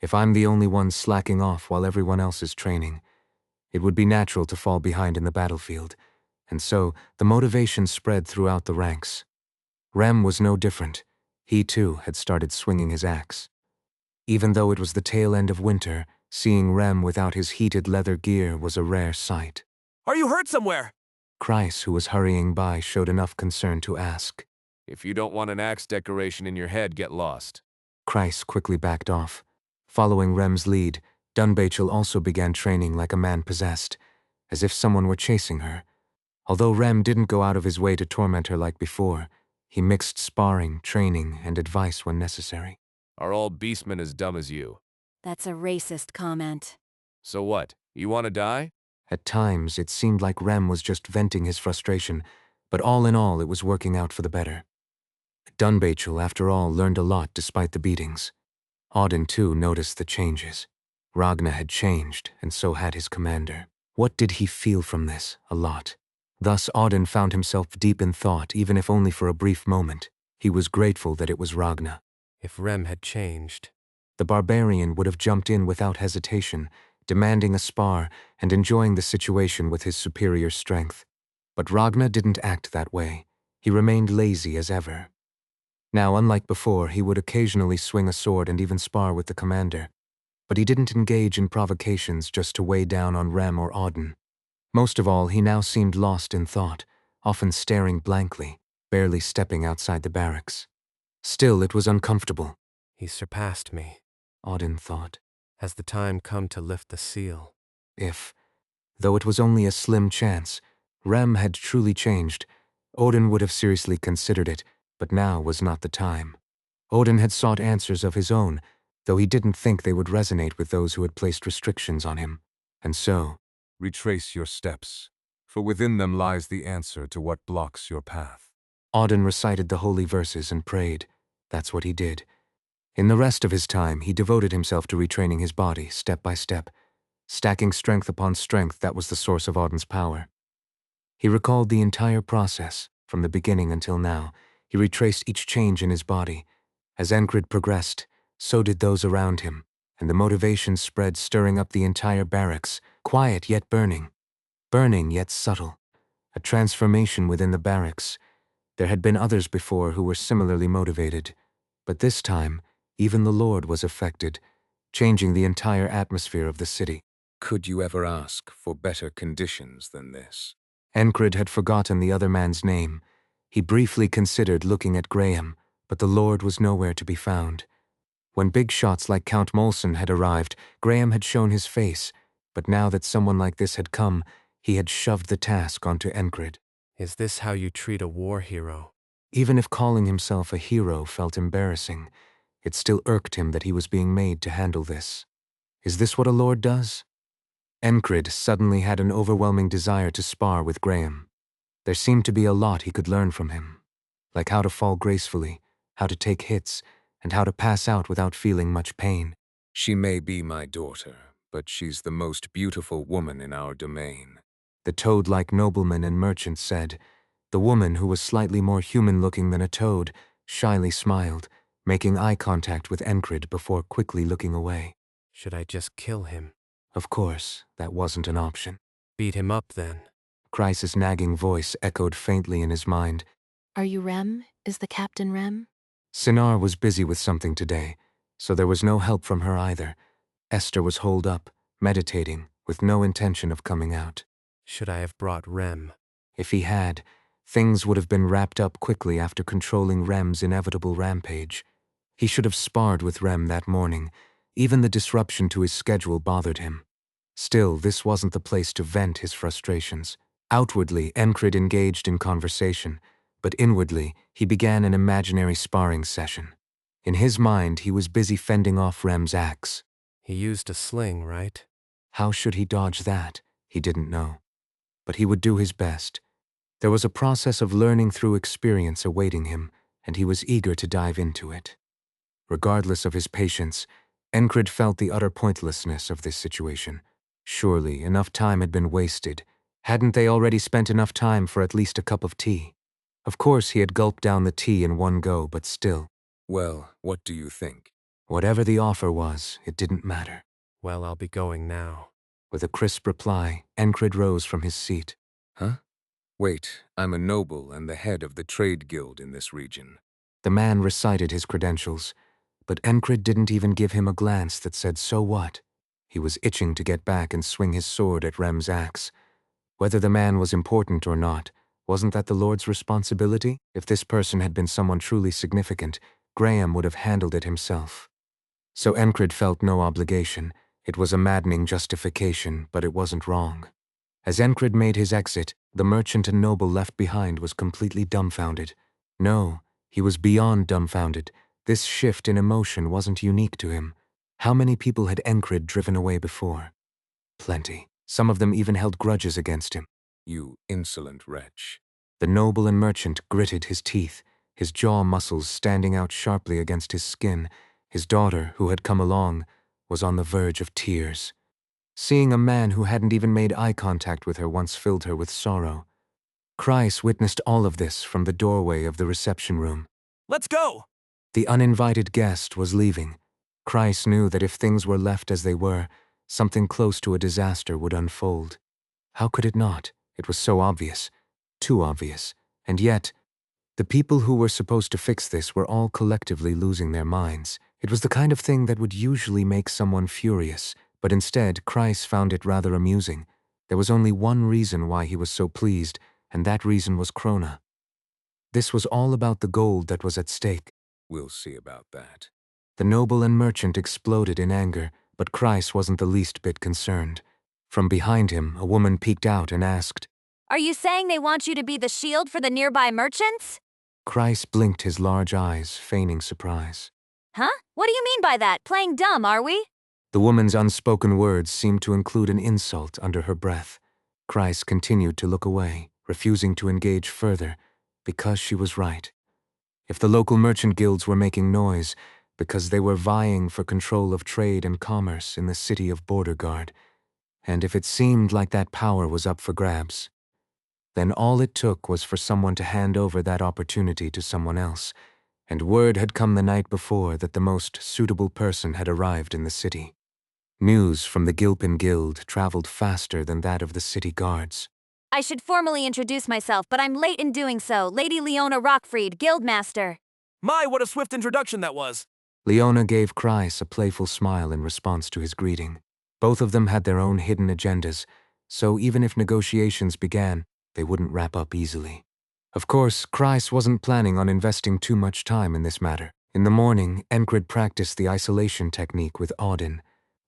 if I'm the only one slacking off while everyone else is training, it would be natural to fall behind in the battlefield, and so the motivation spread throughout the ranks. Rem was no different. He too had started swinging his axe. Even though it was the tail end of winter, seeing Rem without his heated leather gear was a rare sight. Are you hurt somewhere? Kreis, who was hurrying by, showed enough concern to ask. If you don't want an axe decoration in your head, get lost. Kreis quickly backed off. Following Rem's lead, Dunbachel also began training like a man possessed, as if someone were chasing her. Although Rem didn't go out of his way to torment her like before, he mixed sparring, training, and advice when necessary. Are all beastmen as dumb as you? That's a racist comment. So what? You want to die? At times, it seemed like Rem was just venting his frustration, but all in all, it was working out for the better. Dunbachel, after all, learned a lot despite the beatings. Auden, too, noticed the changes. Ragnar had changed, and so had his commander. What did he feel from this? A lot. Thus, Auden found himself deep in thought, even if only for a brief moment. He was grateful that it was Ragnar. If Rem had changed. The barbarian would have jumped in without hesitation, demanding a spar and enjoying the situation with his superior strength. But Ragnar didn't act that way. He remained lazy as ever. Now, unlike before, he would occasionally swing a sword and even spar with the commander. But he didn't engage in provocations just to weigh down on Rem or Auden. Most of all, he now seemed lost in thought, often staring blankly, barely stepping outside the barracks. Still, it was uncomfortable. He surpassed me, Auden thought. Has the time come to lift the seal? If, though it was only a slim chance, Rem had truly changed, Auden would have seriously considered it, but now was not the time. Auden had sought answers of his own, though he didn't think they would resonate with those who had placed restrictions on him. And so, retrace your steps, for within them lies the answer to what blocks your path. Auden recited the holy verses and prayed. That's what he did. In the rest of his time, he devoted himself to retraining his body, step by step. Stacking strength upon strength, that was the source of Auden's power. He recalled the entire process, from the beginning until now. He retraced each change in his body. As Enkrid progressed, so did those around him, and the motivation spread, stirring up the entire barracks, quiet yet burning yet subtle. A transformation within the barracks. There had been others before who were similarly motivated, but this time, even the Lord was affected, changing the entire atmosphere of the city. Could you ever ask for better conditions than this? Enkrid had forgotten the other man's name. He briefly considered looking at Graham, but the Lord was nowhere to be found. When big shots like Count Molson had arrived, Graham had shown his face, but now that someone like this had come, he had shoved the task onto Enkrid. Is this how you treat a war hero? Even if calling himself a hero felt embarrassing, it still irked him that he was being made to handle this. Is this what a lord does? Enkrid suddenly had an overwhelming desire to spar with Graham. There seemed to be a lot he could learn from him, like how to fall gracefully, how to take hits, and how to pass out without feeling much pain. She may be my daughter, but she's the most beautiful woman in our domain, the toad-like nobleman and merchant said. The woman, who was slightly more human-looking than a toad, shyly smiled, making eye contact with Enkrid before quickly looking away. Should I just kill him? Of course, that wasn't an option. Beat him up, then. Kreis's nagging voice echoed faintly in his mind. Are you Rem? Is the captain Rem? Sinar was busy with something today, so there was no help from her either. Esther was holed up, meditating, with no intention of coming out. Should I have brought Rem? If he had, things would have been wrapped up quickly after controlling Rem's inevitable rampage. He should have sparred with Rem that morning. Even the disruption to his schedule bothered him. Still, this wasn't the place to vent his frustrations. Outwardly, Enkrid engaged in conversation, but inwardly, he began an imaginary sparring session. In his mind, he was busy fending off Rem's axe. He used a sling, right? How should he dodge that? He didn't know. But he would do his best. There was a process of learning through experience awaiting him, and he was eager to dive into it. Regardless of his patience, Enkrid felt the utter pointlessness of this situation. Surely, enough time had been wasted. Hadn't they already spent enough time for at least a cup of tea? Of course, he had gulped down the tea in one go, but still. Well, what do you think? Whatever the offer was, it didn't matter. Well, I'll be going now. With a crisp reply, Enkrid rose from his seat. Huh? Wait, I'm a noble and the head of the trade guild in this region. The man recited his credentials, but Enkrid didn't even give him a glance that said, so what? He was itching to get back and swing his sword at Rem's axe. Whether the man was important or not, wasn't that the Lord's responsibility? If this person had been someone truly significant, Graham would have handled it himself. So Enkrid felt no obligation. It was a maddening justification, but it wasn't wrong. As Enkrid made his exit, the merchant and noble left behind was completely dumbfounded. No, he was beyond dumbfounded. This shift in emotion wasn't unique to him. How many people had Enkrid driven away before? Plenty. Some of them even held grudges against him. You insolent wretch. The noble and merchant gritted his teeth, his jaw muscles standing out sharply against his skin. His daughter, who had come along, was on the verge of tears. Seeing a man who hadn't even made eye contact with her once filled her with sorrow. Kreis witnessed all of this from the doorway of the reception room. Let's go! The uninvited guest was leaving. Kreis knew that if things were left as they were, something close to a disaster would unfold. How could it not? It was so obvious. Too obvious. And yet, the people who were supposed to fix this were all collectively losing their minds. It was the kind of thing that would usually make someone furious, but instead, Kreis found it rather amusing. There was only one reason why he was so pleased, and that reason was Krona. This was all about the gold that was at stake. We'll see about that. The noble and merchant exploded in anger, but Kreis wasn't the least bit concerned. From behind him, a woman peeked out and asked, Are you saying they want you to be the shield for the nearby merchants? Kreis blinked his large eyes, feigning surprise. Huh? What do you mean by that? Playing dumb, are we? The woman's unspoken words seemed to include an insult under her breath. Kreis continued to look away, refusing to engage further, because she was right. If the local merchant guilds were making noise, because they were vying for control of trade and commerce in the city of Border Guard, and if it seemed like that power was up for grabs, then all it took was for someone to hand over that opportunity to someone else, and word had come the night before that the most suitable person had arrived in the city. News from the Gilpin Guild traveled faster than that of the city guards. I should formally introduce myself, but I'm late in doing so. Lady Leona Rockfried, Guildmaster. My, what a swift introduction that was! Leona gave Kreis a playful smile in response to his greeting. Both of them had their own hidden agendas, so even if negotiations began, they wouldn't wrap up easily. Of course, Kreis wasn't planning on investing too much time in this matter. In the morning, Enkrid practiced the isolation technique with Audin.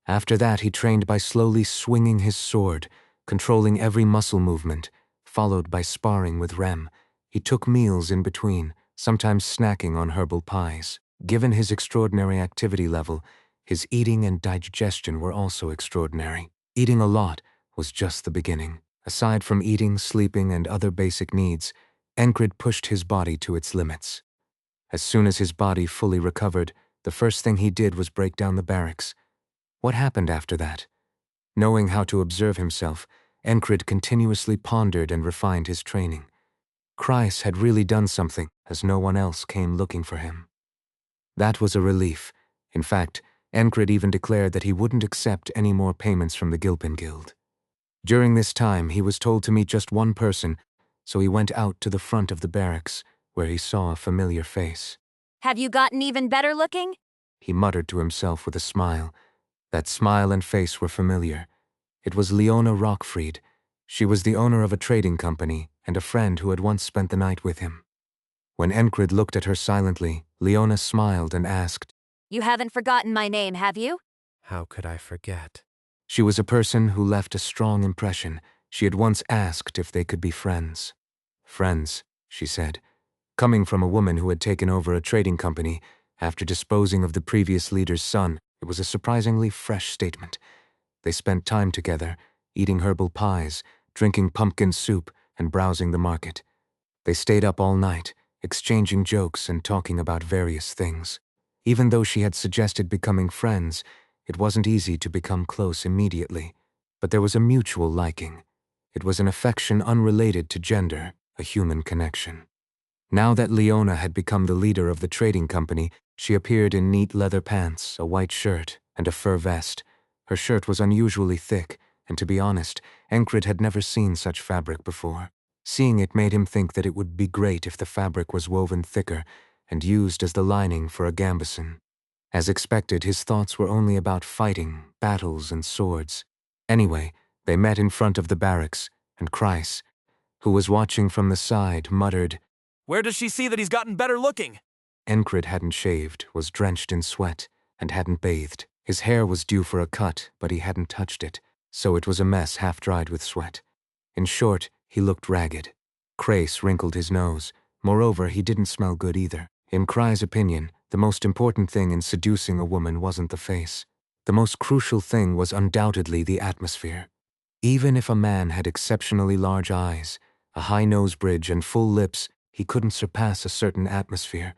After that, he trained by slowly swinging his sword, controlling every muscle movement, followed by sparring with Rem. He took meals in between, sometimes snacking on herbal pies. Given his extraordinary activity level, his eating and digestion were also extraordinary. Eating a lot was just the beginning. Aside from eating, sleeping, and other basic needs, Enkrid pushed his body to its limits. As soon as his body fully recovered, the first thing he did was break down the barracks. What happened after that? Knowing how to observe himself, Enkrid continuously pondered and refined his training. Kreis had really done something, as no one else came looking for him. That was a relief. In fact, Enkrid even declared that he wouldn't accept any more payments from the Gilpin Guild. During this time, he was told to meet just one person, so he went out to the front of the barracks, where he saw a familiar face. Have you gotten even better looking? He muttered to himself with a smile. That smile and face were familiar. It was Leona Rockfried. She was the owner of a trading company and a friend who had once spent the night with him. When Enkrid looked at her silently, Leona smiled and asked, You haven't forgotten my name, have you? How could I forget? She was a person who left a strong impression. She had once asked if they could be friends. Friends, she said. Coming from a woman who had taken over a trading company after disposing of the previous leader's son, it was a surprisingly fresh statement. They spent time together, eating herbal pies, drinking pumpkin soup, and browsing the market. They stayed up all night, exchanging jokes and talking about various things. Even though she had suggested becoming friends, it wasn't easy to become close immediately. But there was a mutual liking. It was an affection unrelated to gender, a human connection. Now that Leona had become the leader of the trading company, she appeared in neat leather pants, a white shirt, and a fur vest. Her shirt was unusually thick, and to be honest, Enkrid had never seen such fabric before. Seeing it made him think that it would be great if the fabric was woven thicker and used as the lining for a gambeson. As expected, his thoughts were only about fighting, battles, and swords. Anyway, they met in front of the barracks, and Kreis, who was watching from the side, muttered, Where does she see that he's gotten better looking? Enkrid hadn't shaved, was drenched in sweat, and hadn't bathed. His hair was due for a cut, but he hadn't touched it, so it was a mess half-dried with sweat. In short, he looked ragged. Kreis wrinkled his nose. Moreover, he didn't smell good either. In Kreis' opinion, the most important thing in seducing a woman wasn't the face. The most crucial thing was undoubtedly the atmosphere. Even if a man had exceptionally large eyes, a high nose bridge, and full lips, he couldn't surpass a certain atmosphere.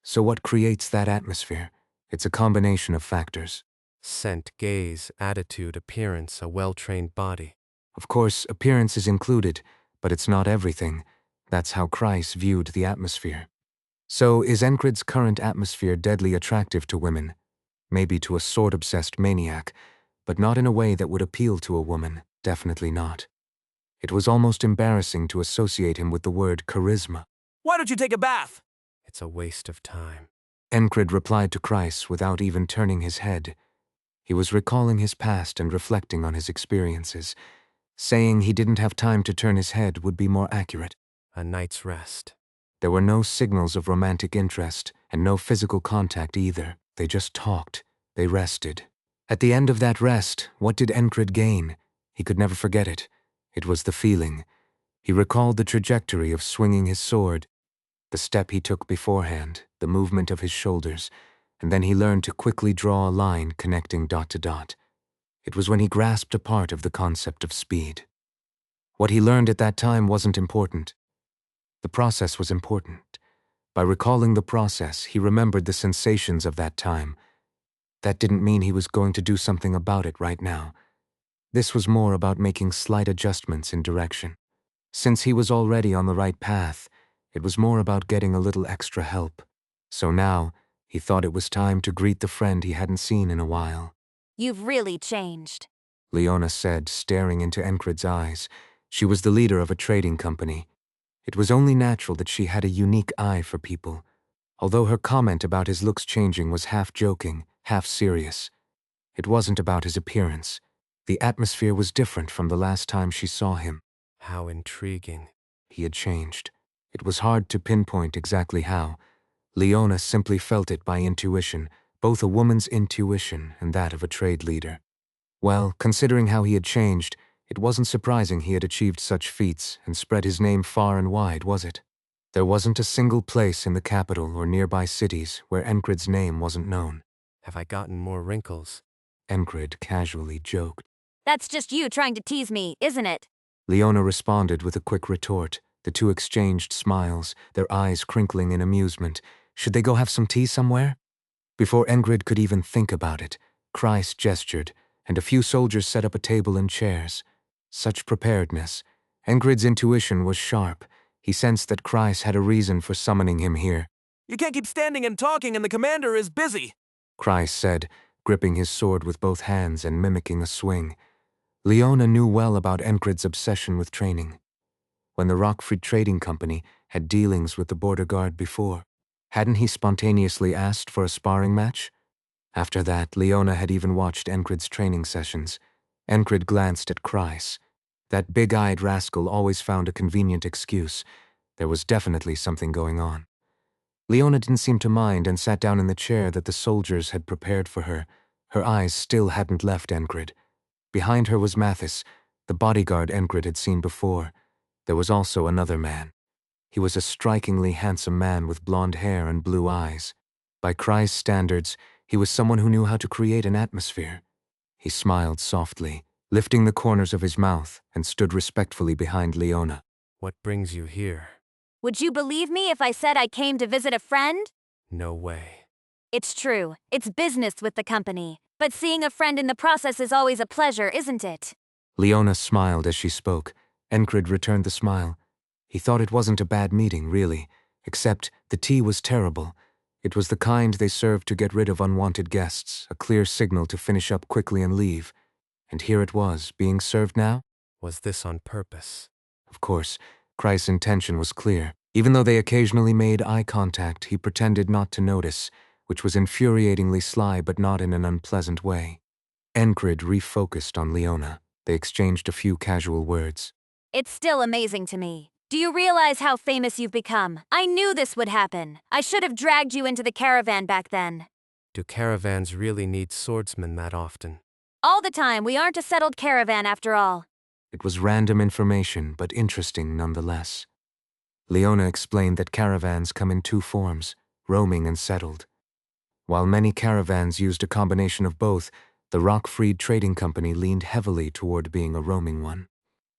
So what creates that atmosphere? It's a combination of factors. Scent, gaze, attitude, appearance, a well-trained body. Of course, appearance is included, but it's not everything. That's how Kreis viewed the atmosphere. So, is Enkrid's current atmosphere deadly attractive to women? Maybe to a sword-obsessed maniac, but not in a way that would appeal to a woman, definitely not. It was almost embarrassing to associate him with the word charisma. Why don't you take a bath? It's a waste of time. Enkrid replied to Kreis without even turning his head. He was recalling his past and reflecting on his experiences. Saying he didn't have time to turn his head would be more accurate. A night's rest. There were no signals of romantic interest, and no physical contact either. They just talked. They rested. At the end of that rest, what did Enkrid gain? He could never forget it. It was the feeling. He recalled the trajectory of swinging his sword, the step he took beforehand, the movement of his shoulders, and then he learned to quickly draw a line connecting dot to dot. It was when he grasped a part of the concept of speed. What he learned at that time wasn't important. The process was important. By recalling the process, he remembered the sensations of that time. That didn't mean he was going to do something about it right now. This was more about making slight adjustments in direction. Since he was already on the right path, it was more about getting a little extra help. So now, he thought it was time to greet the friend he hadn't seen in a while. You've really changed, Leona said, staring into Enkrid's eyes. She was the leader of a trading company. It was only natural that she had a unique eye for people, although her comment about his looks changing was half joking, half serious. It wasn't about his appearance. The atmosphere was different from the last time she saw him. How intriguing. He had changed. It was hard to pinpoint exactly how. Leona simply felt it by intuition, both a woman's intuition and that of a trade leader. Well, considering how he had changed, it wasn't surprising he had achieved such feats and spread his name far and wide, was it? There wasn't a single place in the capital or nearby cities where Enkrid's name wasn't known. Have I gotten more wrinkles? Enkrid casually joked. That's just you trying to tease me, isn't it? Leona responded with a quick retort. The two exchanged smiles, their eyes crinkling in amusement. Should they go have some tea somewhere? Before Enkrid could even think about it, Kreis gestured, and a few soldiers set up a table and chairs. Such preparedness. Enkrid's intuition was sharp. He sensed that Kreis had a reason for summoning him here. You can't keep standing and talking and the commander is busy, Kreis said, gripping his sword with both hands and mimicking a swing. Leona knew well about Enkrid's obsession with training. When the Rockfried Trading Company had dealings with the border guard before, hadn't he spontaneously asked for a sparring match? After that, Leona had even watched Enkrid's training sessions. Enkrid glanced at Kreis. That big-eyed rascal always found a convenient excuse. There was definitely something going on. Leona didn't seem to mind and sat down in the chair that the soldiers had prepared for her. Her eyes still hadn't left Enkrid. Behind her was Mathis, the bodyguard Enkrid had seen before. There was also another man. He was a strikingly handsome man with blonde hair and blue eyes. By Kry's standards, he was someone who knew how to create an atmosphere. He smiled softly, lifting the corners of his mouth, and stood respectfully behind Leona. What brings you here? Would you believe me if I said I came to visit a friend? No way. It's true. It's business with the company. But seeing a friend in the process is always a pleasure, isn't it? Leona smiled as she spoke. Enkrid returned the smile. He thought it wasn't a bad meeting, really, except the tea was terrible. It was the kind they served to get rid of unwanted guests, a clear signal to finish up quickly and leave. And here it was, being served now? Was this on purpose? Of course, Kry's intention was clear. Even though they occasionally made eye contact, he pretended not to notice, which was infuriatingly sly but not in an unpleasant way. Enkrid refocused on Leona. They exchanged a few casual words. It's still amazing to me. Do you realize how famous you've become? I knew this would happen. I should have dragged you into the caravan back then. Do caravans really need swordsmen that often? All the time. We aren't a settled caravan after all. It was random information, but interesting nonetheless. Leona explained that caravans come in two forms, roaming and settled. While many caravans used a combination of both, the Rockfried Trading Company leaned heavily toward being a roaming one.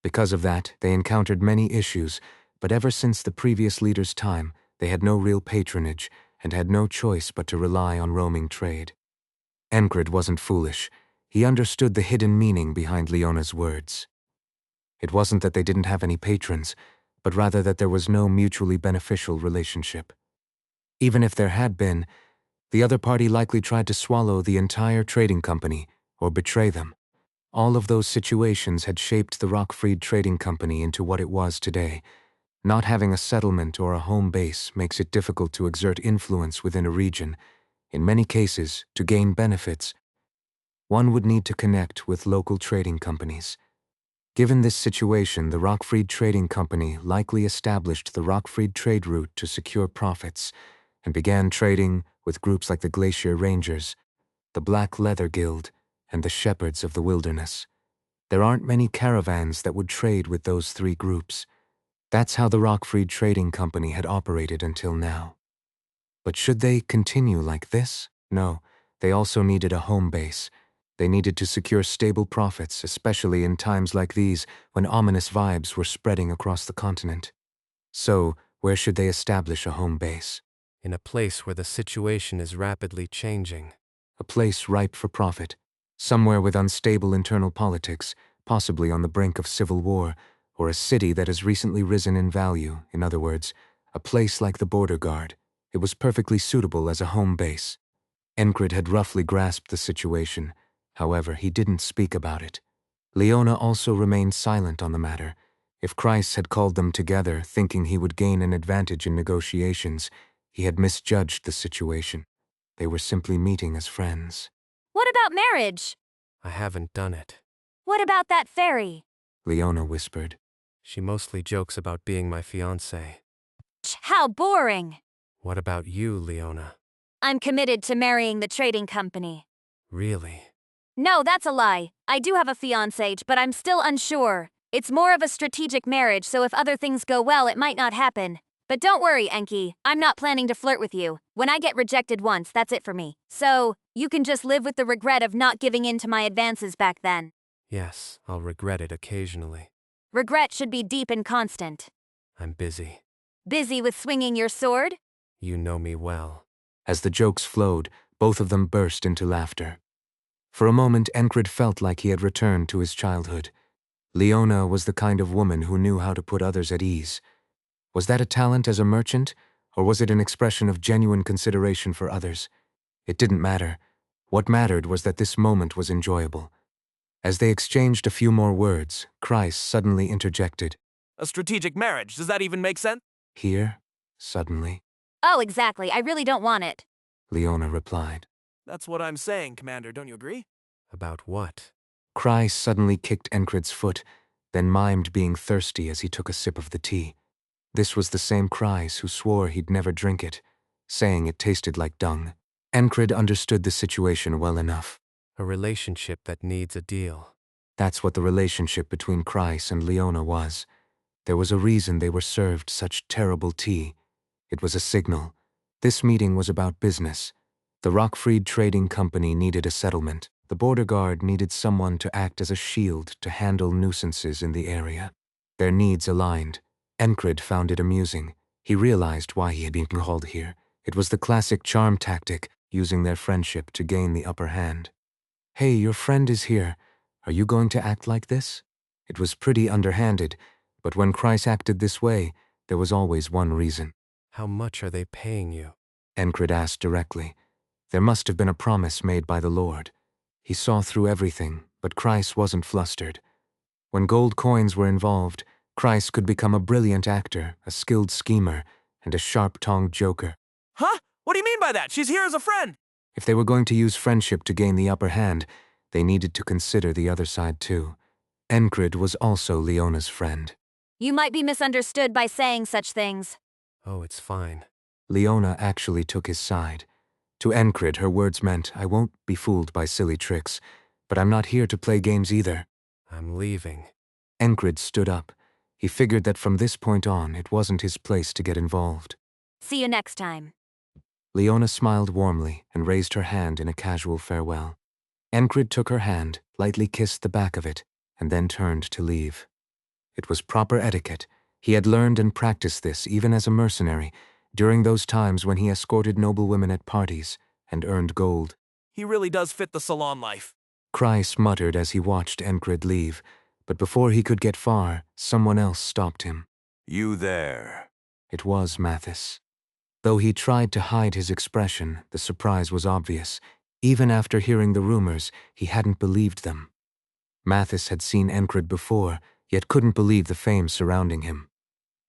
Because of that, they encountered many issues, but ever since the previous leader's time, they had no real patronage and had no choice but to rely on roaming trade. Enkrid wasn't foolish. He understood the hidden meaning behind Leona's words. It wasn't that they didn't have any patrons, but rather that there was no mutually beneficial relationship. Even if there had been, the other party likely tried to swallow the entire trading company or betray them. All of those situations had shaped the Rockfried Trading Company into what it was today. Not having a settlement or a home base makes it difficult to exert influence within a region. In many cases, to gain benefits, one would need to connect with local trading companies. Given this situation, the Rockfried Trading Company likely established the Rockfried trade route to secure profits and began trading with groups like the Glacier Rangers, the Black Leather Guild, and the Shepherds of the Wilderness. There aren't many caravans that would trade with those three groups. That's how the Rockfried Trading Company had operated until now. But should they continue like this? No, they also needed a home base. They needed to secure stable profits, especially in times like these when ominous vibes were spreading across the continent. So, where should they establish a home base? In a place where the situation is rapidly changing. A place ripe for profit. Somewhere with unstable internal politics, possibly on the brink of civil war, or a city that has recently risen in value. In other words, a place like the Border Guard. It was perfectly suitable as a home base. Enkrid had roughly grasped the situation. However, he didn't speak about it. Leona also remained silent on the matter. If Kry's had called them together, thinking he would gain an advantage in negotiations, he had misjudged the situation. They were simply meeting as friends. What about marriage? I haven't done it. What about that fairy? Leona whispered. She mostly jokes about being my fiancé. How boring. What about you, Leona? I'm committed to marrying the trading company. Really? No, that's a lie. I do have a fiancé, but I'm still unsure. It's more of a strategic marriage, so if other things go well, it might not happen. But don't worry, Enki, I'm not planning to flirt with you. When I get rejected once, that's it for me. So, you can just live with the regret of not giving in to my advances back then. Yes, I'll regret it occasionally. Regret should be deep and constant. I'm busy. Busy with swinging your sword? You know me well. As the jokes flowed, both of them burst into laughter. For a moment, Enkrid felt like he had returned to his childhood. Leona was the kind of woman who knew how to put others at ease. Was that a talent as a merchant, or was it an expression of genuine consideration for others? It didn't matter. What mattered was that this moment was enjoyable. As they exchanged a few more words, Kry's suddenly interjected. A strategic marriage, does that even make sense? Here, suddenly, Oh, exactly. I really don't want it. Leona replied. That's what I'm saying, Commander, don't you agree? About what? Kry suddenly kicked Enkrid's foot, then mimed being thirsty as he took a sip of the tea. This was the same Kry's who swore he'd never drink it. saying it tasted like dung. Enkrid understood the situation well enough. A relationship that needs a deal. That's what the relationship between Kreis and Leona was. There was a reason they were served such terrible tea. It was a signal. This meeting was about business. The Rockfried Trading Company needed a settlement. The border guard needed someone to act as a shield to handle nuisances in the area. Their needs aligned. Enkrid found it amusing. He realized why he had been called here. It was the classic charm tactic, using their friendship to gain the upper hand. "Hey, your friend is here. Are you going to act like this?" It was pretty underhanded, but when Kreis acted this way, there was always one reason. How much are they paying you? Enkrid asked directly. There must have been a promise made by the Lord. He saw through everything, but Kreis wasn't flustered. When gold coins were involved, Kreis could become a brilliant actor, a skilled schemer, and a sharp-tongued joker. Huh? What do you mean by that? She's here as a friend. If they were going to use friendship to gain the upper hand, they needed to consider the other side too. Enkrid was also Leona's friend. You might be misunderstood by saying such things. Oh, it's fine. Leona actually took his side. To Enkrid, her words meant, "I won't be fooled by silly tricks, but I'm not here to play games either." I'm leaving. Enkrid stood up. He figured that from this point on, it wasn't his place to get involved. See you next time. Leona smiled warmly and raised her hand in a casual farewell. Enkrid took her hand, lightly kissed the back of it, and then turned to leave. It was proper etiquette. He had learned and practiced this even as a mercenary, during those times when he escorted noblewomen at parties and earned gold. He really does fit the salon life. Kreis muttered as he watched Enkrid leave, but before he could get far, someone else stopped him. You there. It was Mathis. Though he tried to hide his expression, the surprise was obvious. Even after hearing the rumors, he hadn't believed them. Mathis had seen Enkrid before, yet couldn't believe the fame surrounding him.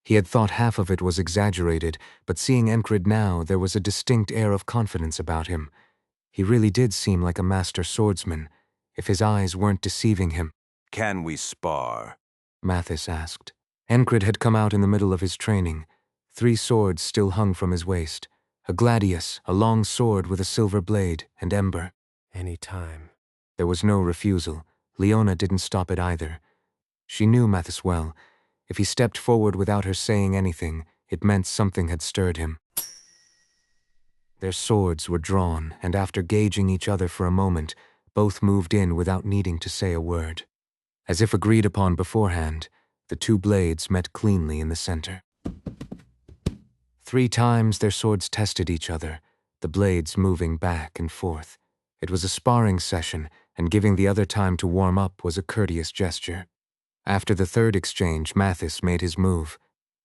He had thought half of it was exaggerated, but seeing Enkrid now, there was a distinct air of confidence about him. He really did seem like a master swordsman, if his eyes weren't deceiving him. Can we spar? Mathis asked. Enkrid had come out in the middle of his training. 3 swords still hung from his waist. A gladius, a long sword with a silver blade, and ember. Any time. There was no refusal. Leona didn't stop it either. She knew Mathis well. If he stepped forward without her saying anything, it meant something had stirred him. Their swords were drawn, and after gauging each other for a moment, both moved in without needing to say a word. As if agreed upon beforehand, the 2 blades met cleanly in the center. 3 times their swords tested each other, the blades moving back and forth. It was a sparring session, and giving the other time to warm up was a courteous gesture. After the 3rd exchange, Mathis made his move.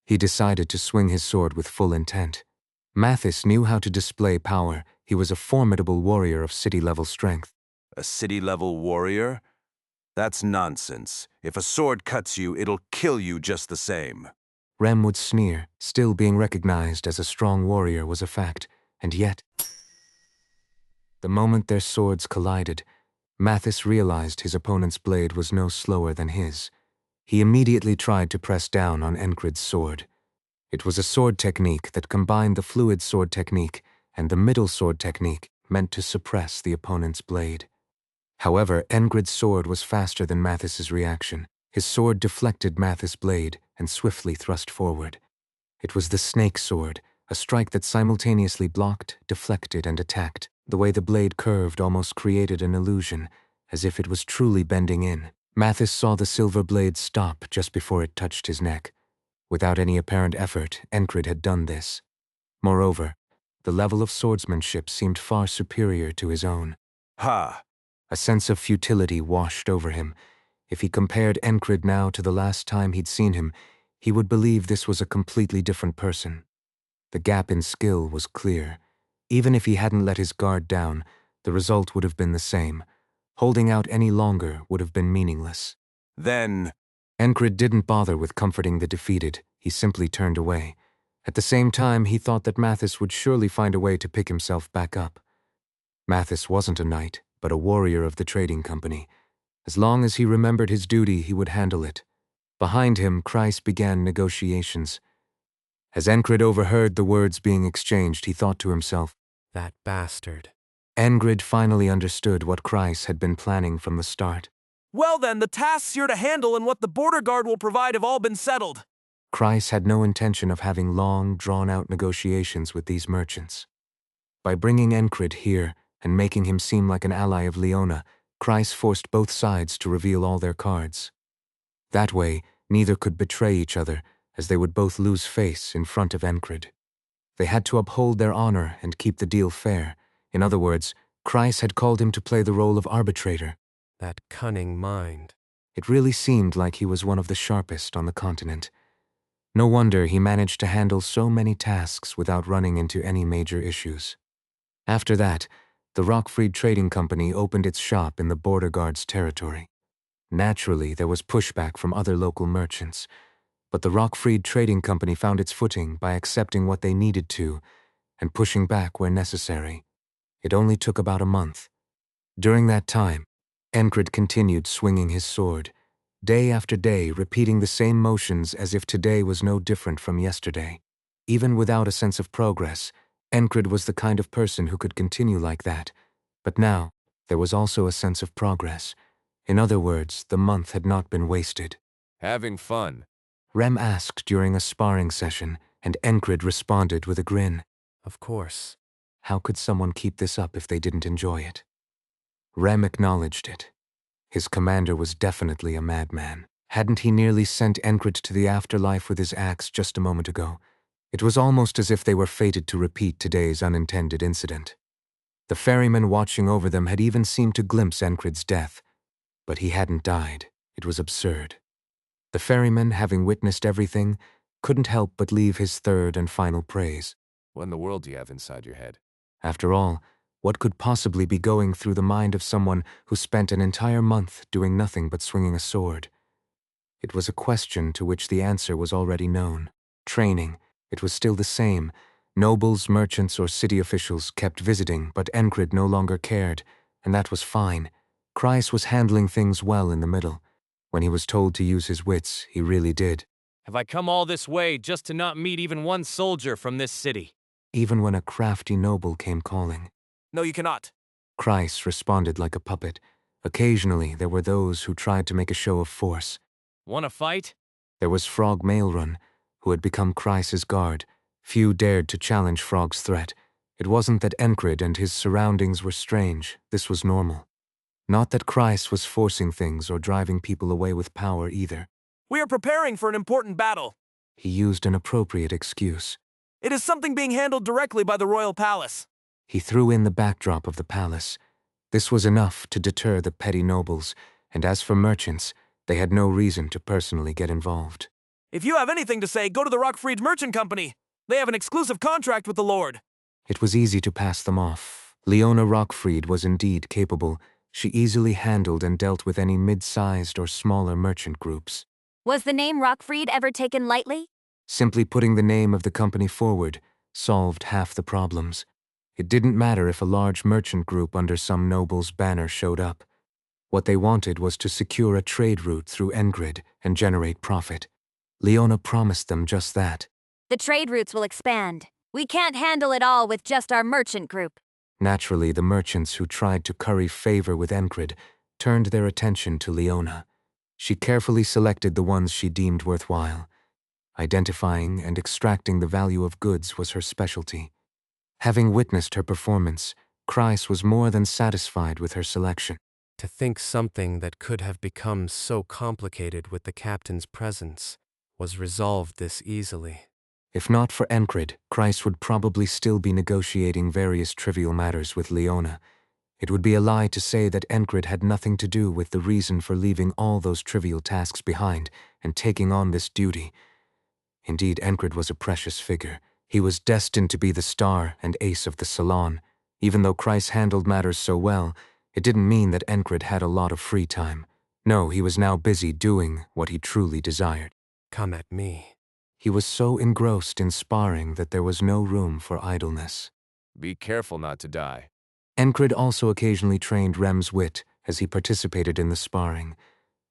He decided to swing his sword with full intent. Mathis knew how to display power. He was a formidable warrior of city-level strength. A city-level warrior? That's nonsense. If a sword cuts you, it'll kill you just the same. Rem would sneer. Still being recognized as a strong warrior was a fact, and yet... The moment their swords collided, Mathis realized his opponent's blade was no slower than his. He immediately tried to press down on Enkrid's sword. It was a sword technique that combined the fluid sword technique and the middle sword technique meant to suppress the opponent's blade. However, Enkrid's sword was faster than Mathis's reaction. His sword deflected Mathis' blade and swiftly thrust forward. It was the snake sword, a strike that simultaneously blocked, deflected, and attacked. The way the blade curved almost created an illusion, as if it was truly bending in. Mathis saw the silver blade stop just before it touched his neck. Without any apparent effort, Enkrid had done this. Moreover, the level of swordsmanship seemed far superior to his own. Ha! A sense of futility washed over him. If he compared Enkrid now to the last time he'd seen him, he would believe this was a completely different person. The gap in skill was clear. Even if he hadn't let his guard down, the result would have been the same. Holding out any longer would have been meaningless. Then... Enkrid didn't bother with comforting the defeated. He simply turned away. At the same time, he thought that Mathis would surely find a way to pick himself back up. Mathis wasn't a knight, but a warrior of the trading company. As long as he remembered his duty, he would handle it. Behind him, Kreis began negotiations. As Enkrid overheard the words being exchanged, he thought to himself, That bastard. Enkrid finally understood what Kreis had been planning from the start. Well then, the tasks you're to handle and what the border guard will provide have all been settled. Kreis had no intention of having long, drawn-out negotiations with these merchants. By bringing Enkrid here and making him seem like an ally of Leona, Kreis forced both sides to reveal all their cards. That way, neither could betray each other, as they would both lose face in front of Enkrid. They had to uphold their honor and keep the deal fair. In other words, Kreis had called him to play the role of arbitrator. That cunning mind. It really seemed like he was one of the sharpest on the continent. No wonder he managed to handle so many tasks without running into any major issues. After that, the Rockfried Trading Company opened its shop in the border guard's territory. Naturally, there was pushback from other local merchants, but the Rockfried Trading Company found its footing by accepting what they needed to and pushing back where necessary. It only took about a month. During that time, Enkrid continued swinging his sword, day after day repeating the same motions as if today was no different from yesterday. Even without a sense of progress, Enkrid was the kind of person who could continue like that. But now, there was also a sense of progress. In other words, the month had not been wasted. Having fun? Rem asked during a sparring session, and Enkrid responded with a grin. Of course. How could someone keep this up if they didn't enjoy it? Rem acknowledged it. His commander was definitely a madman. Hadn't he nearly sent Enkrid to the afterlife with his axe just a moment ago? It was almost as if they were fated to repeat today's unintended incident. The ferryman watching over them had even seemed to glimpse Enkrid's death, but he hadn't died. It was absurd. The ferryman, having witnessed everything, couldn't help but leave his third and final praise. What in the world do you have inside your head? After all, what could possibly be going through the mind of someone who spent an entire month doing nothing but swinging a sword? It was a question to which the answer was already known. Training. It was still the same. Nobles, merchants, or city officials kept visiting, but Enkrid no longer cared, and that was fine. Kreis was handling things well in the middle. When he was told to use his wits, he really did. Have I come all this way just to not meet even one soldier from this city? Even when a crafty noble came calling. No, you cannot. Kreis responded like a puppet. Occasionally, there were those who tried to make a show of force. Want to fight? There was Frog Mailrun, who had become Kreis's guard. Few dared to challenge Frog's threat. It wasn't that Enkrid and his surroundings were strange. This was normal. Not that Kreis was forcing things or driving people away with power either. We are preparing for an important battle. He used an appropriate excuse. It is something being handled directly by the royal palace. He threw in the backdrop of the palace. This was enough to deter the petty nobles, and as for merchants, they had no reason to personally get involved. If you have anything to say, go to the Rockfried Merchant Company. They have an exclusive contract with the Lord. It was easy to pass them off. Leona Rockfried was indeed capable. She easily handled and dealt with any mid-sized or smaller merchant groups. Was the name Rockfried ever taken lightly? Simply putting the name of the company forward solved half the problems. It didn't matter if a large merchant group under some noble's banner showed up. What they wanted was to secure a trade route through Enkrid and generate profit. Leona promised them just that. The trade routes will expand. We can't handle it all with just our merchant group. Naturally, the merchants who tried to curry favor with Enkrid turned their attention to Leona. She carefully selected the ones she deemed worthwhile. Identifying and extracting the value of goods was her specialty. Having witnessed her performance, Kreis was more than satisfied with her selection. To think something that could have become so complicated with the captain's presence was resolved this easily. If not for Enkrid, Kreis would probably still be negotiating various trivial matters with Leona. It would be a lie to say that Enkrid had nothing to do with the reason for leaving all those trivial tasks behind and taking on this duty. Indeed, Enkrid was a precious figure. He was destined to be the star and ace of the salon. Even though Kreis handled matters so well, it didn't mean that Enkrid had a lot of free time. No, he was now busy doing what he truly desired. Come at me. He was so engrossed in sparring that there was no room for idleness. Be careful not to die. Enkrid also occasionally trained Rem's wit as he participated in the sparring.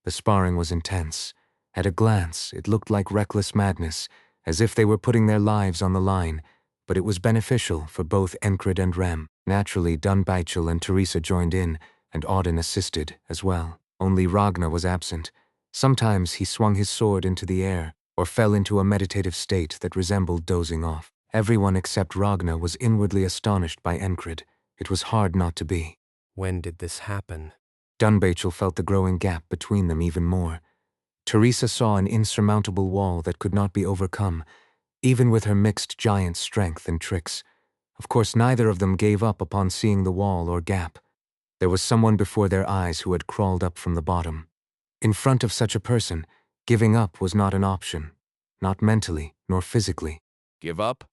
The sparring was intense. At a glance, it looked like reckless madness, as if they were putting their lives on the line, but it was beneficial for both Enkrid and Rem. Naturally, Dunbaichel and Teresa joined in, and Auden assisted as well. Only Ragnar was absent. Sometimes he swung his sword into the air, or fell into a meditative state that resembled dozing off. Everyone except Ragnar was inwardly astonished by Enkrid. It was hard not to be. When did this happen? Dunbaichel felt the growing gap between them even more. Teresa saw an insurmountable wall that could not be overcome, even with her mixed giant strength and tricks. Of course, neither of them gave up upon seeing the wall or gap. There was someone before their eyes who had crawled up from the bottom. In front of such a person, giving up was not an option. Not mentally, nor physically. Give up?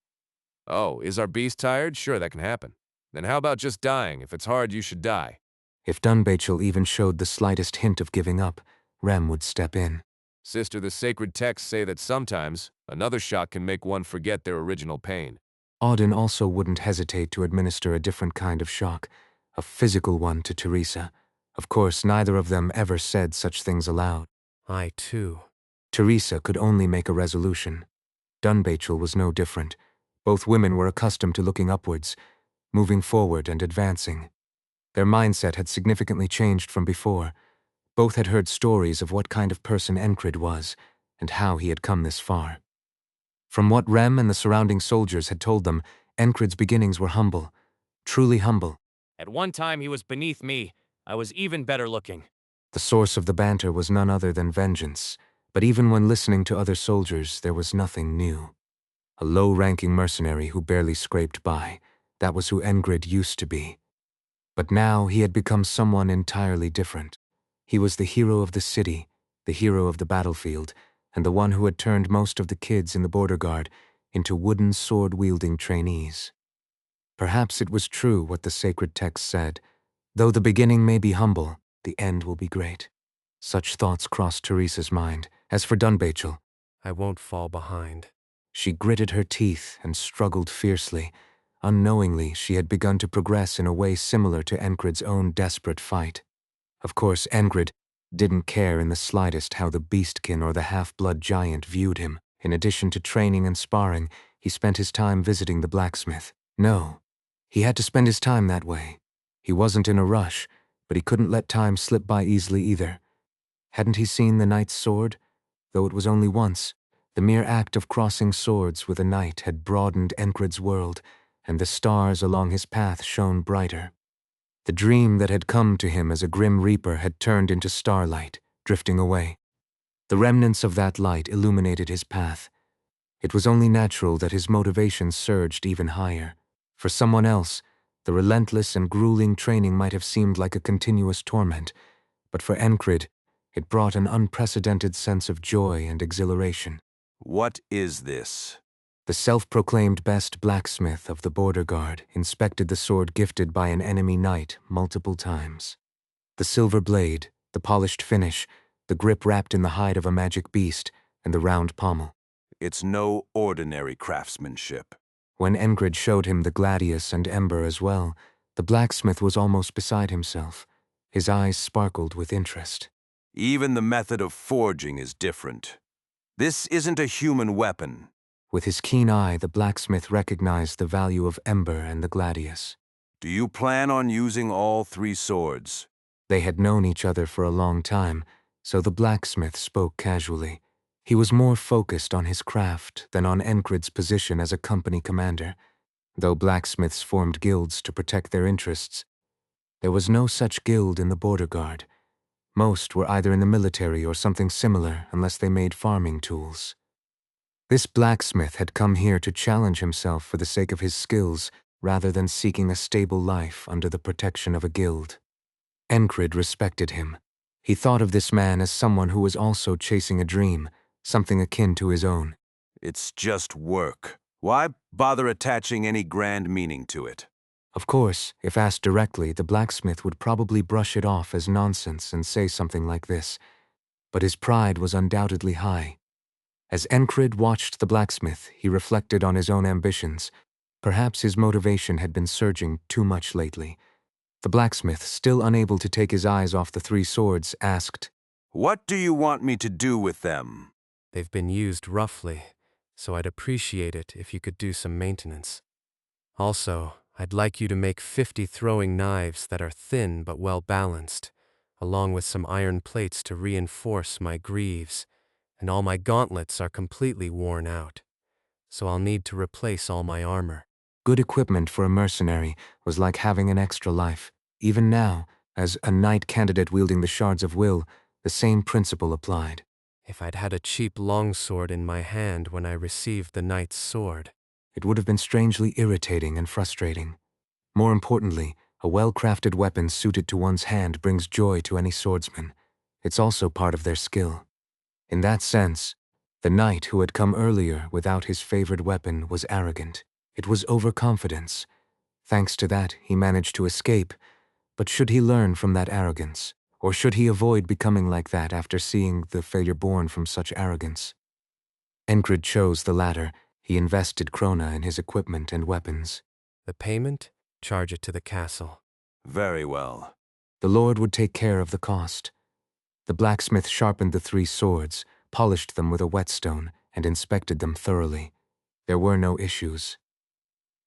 Oh, is our beast tired? Sure, that can happen. Then how about just dying? If it's hard, you should die. If Dunbaichel even showed the slightest hint of giving up, Rem would step in. Sister, the sacred texts say that sometimes another shock can make one forget their original pain. Auden also wouldn't hesitate to administer a different kind of shock, a physical one to Teresa. Of course, neither of them ever said such things aloud. I, too. Teresa could only make a resolution. Dunbaichel was no different. Both women were accustomed to looking upwards, moving forward and advancing. Their mindset had significantly changed from before. Both had heard stories of what kind of person Enkrid was, and how he had come this far. From what Rem and the surrounding soldiers had told them, Enkrid's beginnings were humble, truly humble. At one time he was beneath me. I was even better looking. The source of the banter was none other than vengeance, but even when listening to other soldiers, there was nothing new. A low-ranking mercenary who barely scraped by, that was who Enkrid used to be. But now he had become someone entirely different. He was the hero of the city, the hero of the battlefield, and the one who had turned most of the kids in the border guard into wooden sword-wielding trainees. Perhaps it was true what the sacred text said. Though the beginning may be humble, the end will be great. Such thoughts crossed Teresa's mind. As for Dunbaichel, I won't fall behind. She gritted her teeth and struggled fiercely. Unknowingly, she had begun to progress in a way similar to Enkrid's own desperate fight. Of course, Enkrid didn't care in the slightest how the beastkin or the half-blood giant viewed him. In addition to training and sparring, he spent his time visiting the blacksmith. No, he had to spend his time that way. He wasn't in a rush, but he couldn't let time slip by easily either. Hadn't he seen the knight's sword? Though it was only once, the mere act of crossing swords with a knight had broadened Enkrid's world, and the stars along his path shone brighter. The dream that had come to him as a grim reaper had turned into starlight, drifting away. The remnants of that light illuminated his path. It was only natural that his motivation surged even higher. For someone else, the relentless and grueling training might have seemed like a continuous torment, but for Enkrid, it brought an unprecedented sense of joy and exhilaration. What is this? The self-proclaimed best blacksmith of the border guard inspected the sword gifted by an enemy knight multiple times. The silver blade, the polished finish, the grip wrapped in the hide of a magic beast, and the round pommel. It's no ordinary craftsmanship. When Enkrid showed him the gladius and ember as well, the blacksmith was almost beside himself. His eyes sparkled with interest. Even the method of forging is different. This isn't a human weapon. With his keen eye, the blacksmith recognized the value of ember and the gladius. Do you plan on using all three swords? They had known each other for a long time, so the blacksmith spoke casually. He was more focused on his craft than on Enkrid's position as a company commander. Though blacksmiths formed guilds to protect their interests, there was no such guild in the border guard. Most were either in the military or something similar unless they made farming tools. This blacksmith had come here to challenge himself for the sake of his skills rather than seeking a stable life under the protection of a guild. Enkrid respected him. He thought of this man as someone who was also chasing a dream, something akin to his own. It's just work. Why bother attaching any grand meaning to it? Of course, if asked directly, the blacksmith would probably brush it off as nonsense and say something like this. But his pride was undoubtedly high. As Enkrid watched the blacksmith, he reflected on his own ambitions. Perhaps his motivation had been surging too much lately. The blacksmith, still unable to take his eyes off the three swords, asked, What do you want me to do with them? They've been used roughly. so I'd appreciate it if you could do some maintenance. Also, I'd like you to make 50 throwing knives that are thin but well balanced, along with some iron plates to reinforce my greaves, and all my gauntlets are completely worn out, so I'll need to replace all my armor. Good equipment for a mercenary was like having an extra life. Even now, as a knight candidate wielding the shards of will, the same principle applied. If I'd had a cheap longsword in my hand when I received the knight's sword, it would have been strangely irritating and frustrating. More importantly, a well-crafted weapon suited to one's hand brings joy to any swordsman. It's also part of their skill. In that sense, the knight who had come earlier without his favored weapon was arrogant. It was overconfidence. Thanks to that, he managed to escape. But should he learn from that arrogance? Or should he avoid becoming like that after seeing the failure born from such arrogance? Enkrid chose the latter. He invested krona in his equipment and weapons. The payment? Charge it to the castle. Very well. The Lord would take care of the cost. The blacksmith sharpened the 3 swords, polished them with a whetstone, and inspected them thoroughly. There were no issues.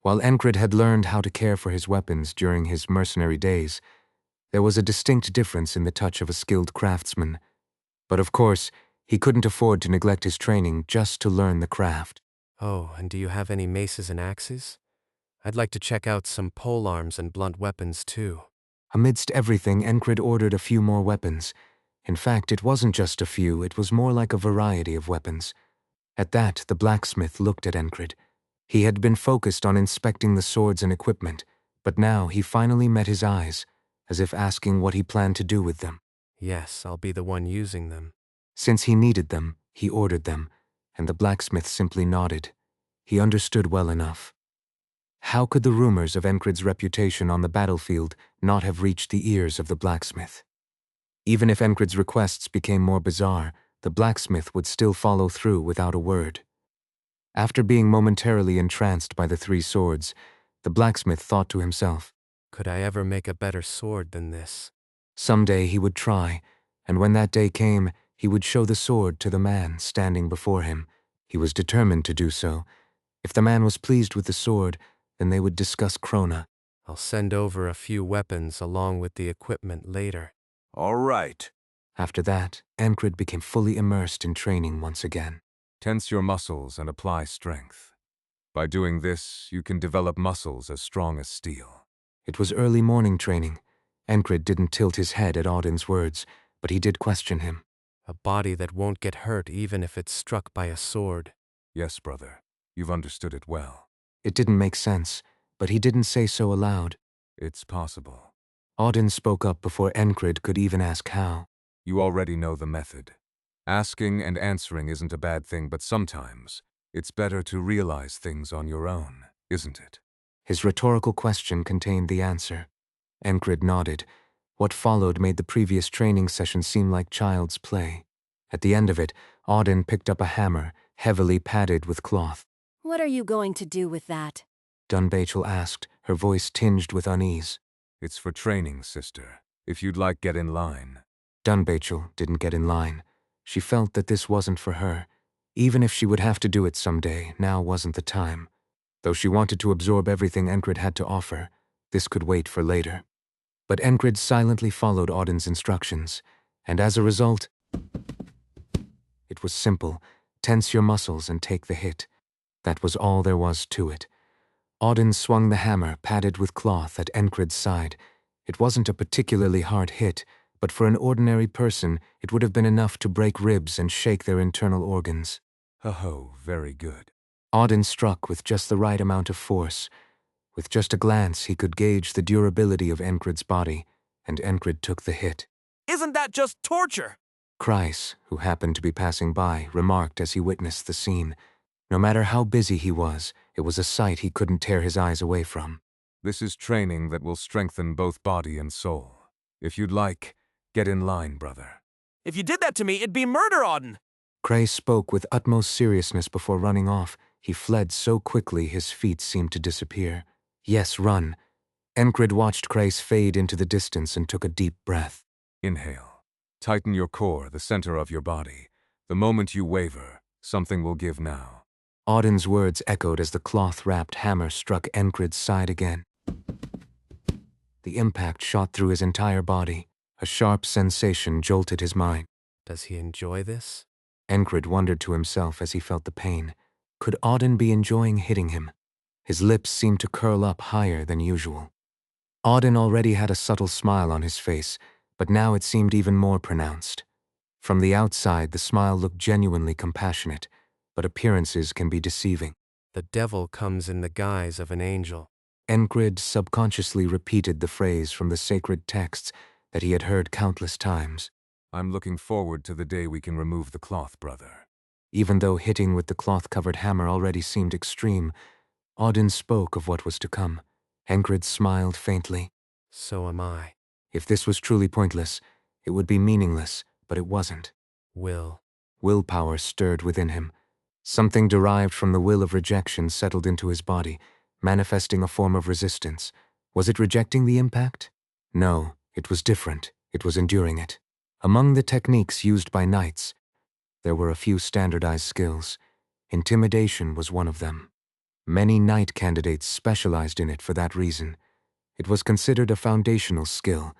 While Enkrid had learned how to care for his weapons during his mercenary days, there was a distinct difference in the touch of a skilled craftsman. But of course, he couldn't afford to neglect his training just to learn the craft. Oh, and do you have any maces and axes? I'd like to check out some polearms and blunt weapons too. Amidst everything, Enkrid ordered a few more weapons. In fact, it wasn't just a few, it was more like a variety of weapons. At that, the blacksmith looked at Enkrid. He had been focused on inspecting the swords and equipment, but now he finally met his eyes, as if asking what he planned to do with them. Yes, I'll be the one using them. Since he needed them, he ordered them, and the blacksmith simply nodded. He understood well enough. How could the rumors of Enkrid's reputation on the battlefield not have reached the ears of the blacksmith? Even if Enkrid's requests became more bizarre, the blacksmith would still follow through without a word. After being momentarily entranced by the 3 swords, the blacksmith thought to himself, could I ever make a better sword than this? Someday he would try, and when that day came, he would show the sword to the man standing before him. He was determined to do so. If the man was pleased with the sword, then they would discuss krona. I'll send over a few weapons along with the equipment later. All right. After that, Enkrid became fully immersed in training once again. Tense your muscles and apply strength. By doing this, you can develop muscles as strong as steel. It was early morning training. Enkrid didn't tilt his head at Audin's words, but he did question him. A body that won't get hurt even if it's struck by a sword. Yes, brother. You've understood it well. It didn't make sense, but he didn't say so aloud. It's possible. Audin spoke up before Enkrid could even ask how. You already know the method. Asking and answering isn't a bad thing, but sometimes it's better to realize things on your own, isn't it? His rhetorical question contained the answer. Enkrid nodded. What followed made the previous training session seem like child's play. At the end of it, Audin picked up a hammer, heavily padded with cloth. What are you going to do with that? Dunbachel asked, her voice tinged with unease. It's for training, sister. If you'd like, get in line. Dunbachel didn't get in line. She felt that this wasn't for her. Even if she would have to do it someday, now wasn't the time. Though she wanted to absorb everything Enkrid had to offer, this could wait for later. But Enkrid silently followed Audin's instructions, and as a result, it was simple. Tense your muscles and take the hit. That was all there was to it. Audin swung the hammer, padded with cloth, at Enkrid's side. It wasn't a particularly hard hit, but for an ordinary person, it would have been enough to break ribs and shake their internal organs. Ho-ho, very good. Audin struck with just the right amount of force. With just a glance, he could gauge the durability of Enkrid's body, and Enkrid took the hit. Isn't that just torture? Kreis, who happened to be passing by, remarked as he witnessed the scene. No matter how busy he was, it was a sight he couldn't tear his eyes away from. This is training that will strengthen both body and soul. If you'd like, get in line, brother. If you did that to me, it'd be murder, Audin. Kreis spoke with utmost seriousness before running off. He fled so quickly his feet seemed to disappear. Yes, run. Enkrid watched Kreis fade into the distance and took a deep breath. Inhale. Tighten your core, the center of your body. The moment you waver, something will give now. Auden's words echoed as the cloth-wrapped hammer struck Enkrid's side again. The impact shot through his entire body. A sharp sensation jolted his mind. Does he enjoy this? Enkrid wondered to himself as he felt the pain. Could Auden be enjoying hitting him? His lips seemed to curl up higher than usual. Auden already had a subtle smile on his face, but now it seemed even more pronounced. From the outside, the smile looked genuinely compassionate, but appearances can be deceiving. The devil comes in the guise of an angel. Enkrid subconsciously repeated the phrase from the sacred texts that he had heard countless times. I'm looking forward to the day we can remove the cloth, brother. Even though hitting with the cloth-covered hammer already seemed extreme, Auden spoke of what was to come. Enkrid smiled faintly. So am I. If this was truly pointless, it would be meaningless, but it wasn't. Willpower stirred within him. Something derived from the will of rejection settled into his body, manifesting a form of resistance. Was it rejecting the impact? No, it was different. It was enduring it. Among the techniques used by knights, there were a few standardized skills. Intimidation was one of them. Many knight candidates specialized in it for that reason. It was considered a foundational skill.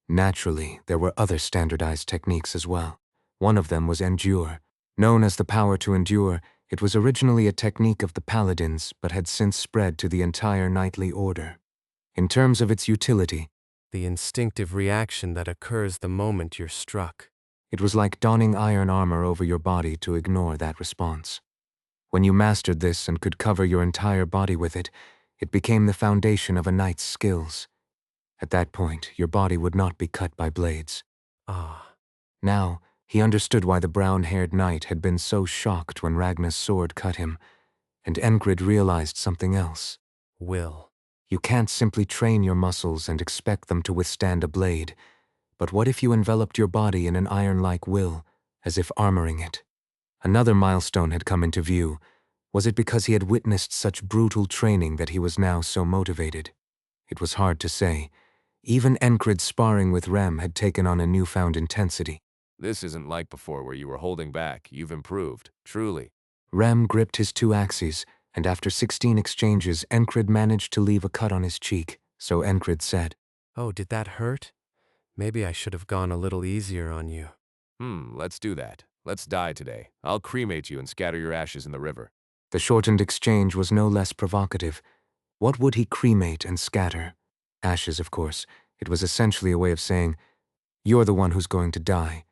Naturally, there were other standardized techniques as well. One of them was endure. Known as the power to endure, it was originally a technique of the paladins but had since spread to the entire knightly order. In terms of its utility, the instinctive reaction that occurs the moment you're struck. It was like donning iron armor over your body to ignore that response. When you mastered this and could cover your entire body with it, it became the foundation of a knight's skills. At that point, your body would not be cut by blades. Now, he understood why the brown-haired knight had been so shocked when Ragnar's sword cut him, and Enkrid realized something else. Will. You can't simply train your muscles and expect them to withstand a blade, but what if you enveloped your body in an iron-like will, as if armoring it? Another milestone had come into view. Was it because he had witnessed such brutal training that he was now so motivated? It was hard to say. Even Enkrid's sparring with Rem had taken on a newfound intensity. This isn't like before where you were holding back. You've improved, truly. Rem gripped his two axes, and after 16 exchanges, Enkrid managed to leave a cut on his cheek, so Enkrid said, "Oh, did that hurt? Maybe I should have gone a little easier on you." Let's do that. Let's die today. I'll cremate you and scatter your ashes in the river. The shortened exchange was no less provocative. What would he cremate and scatter? Ashes, of course. It was essentially a way of saying, "You're the one who's going to die."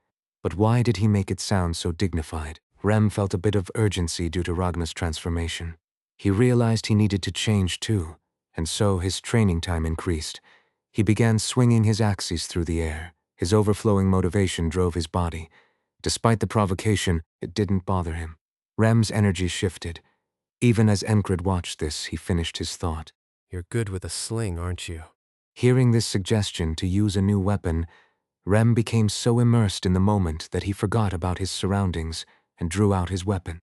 But why did he make it sound so dignified? Rem felt a bit of urgency due to Ragnar's transformation. He realized he needed to change too, and so his training time increased. He began swinging his axes through the air. His overflowing motivation drove his body. Despite the provocation, it didn't bother him. Rem's energy shifted. Even as Enkrid watched this, he finished his thought. "You're good with a sling, aren't you?" Hearing this suggestion to use a new weapon, Rem became so immersed in the moment that he forgot about his surroundings and drew out his weapon.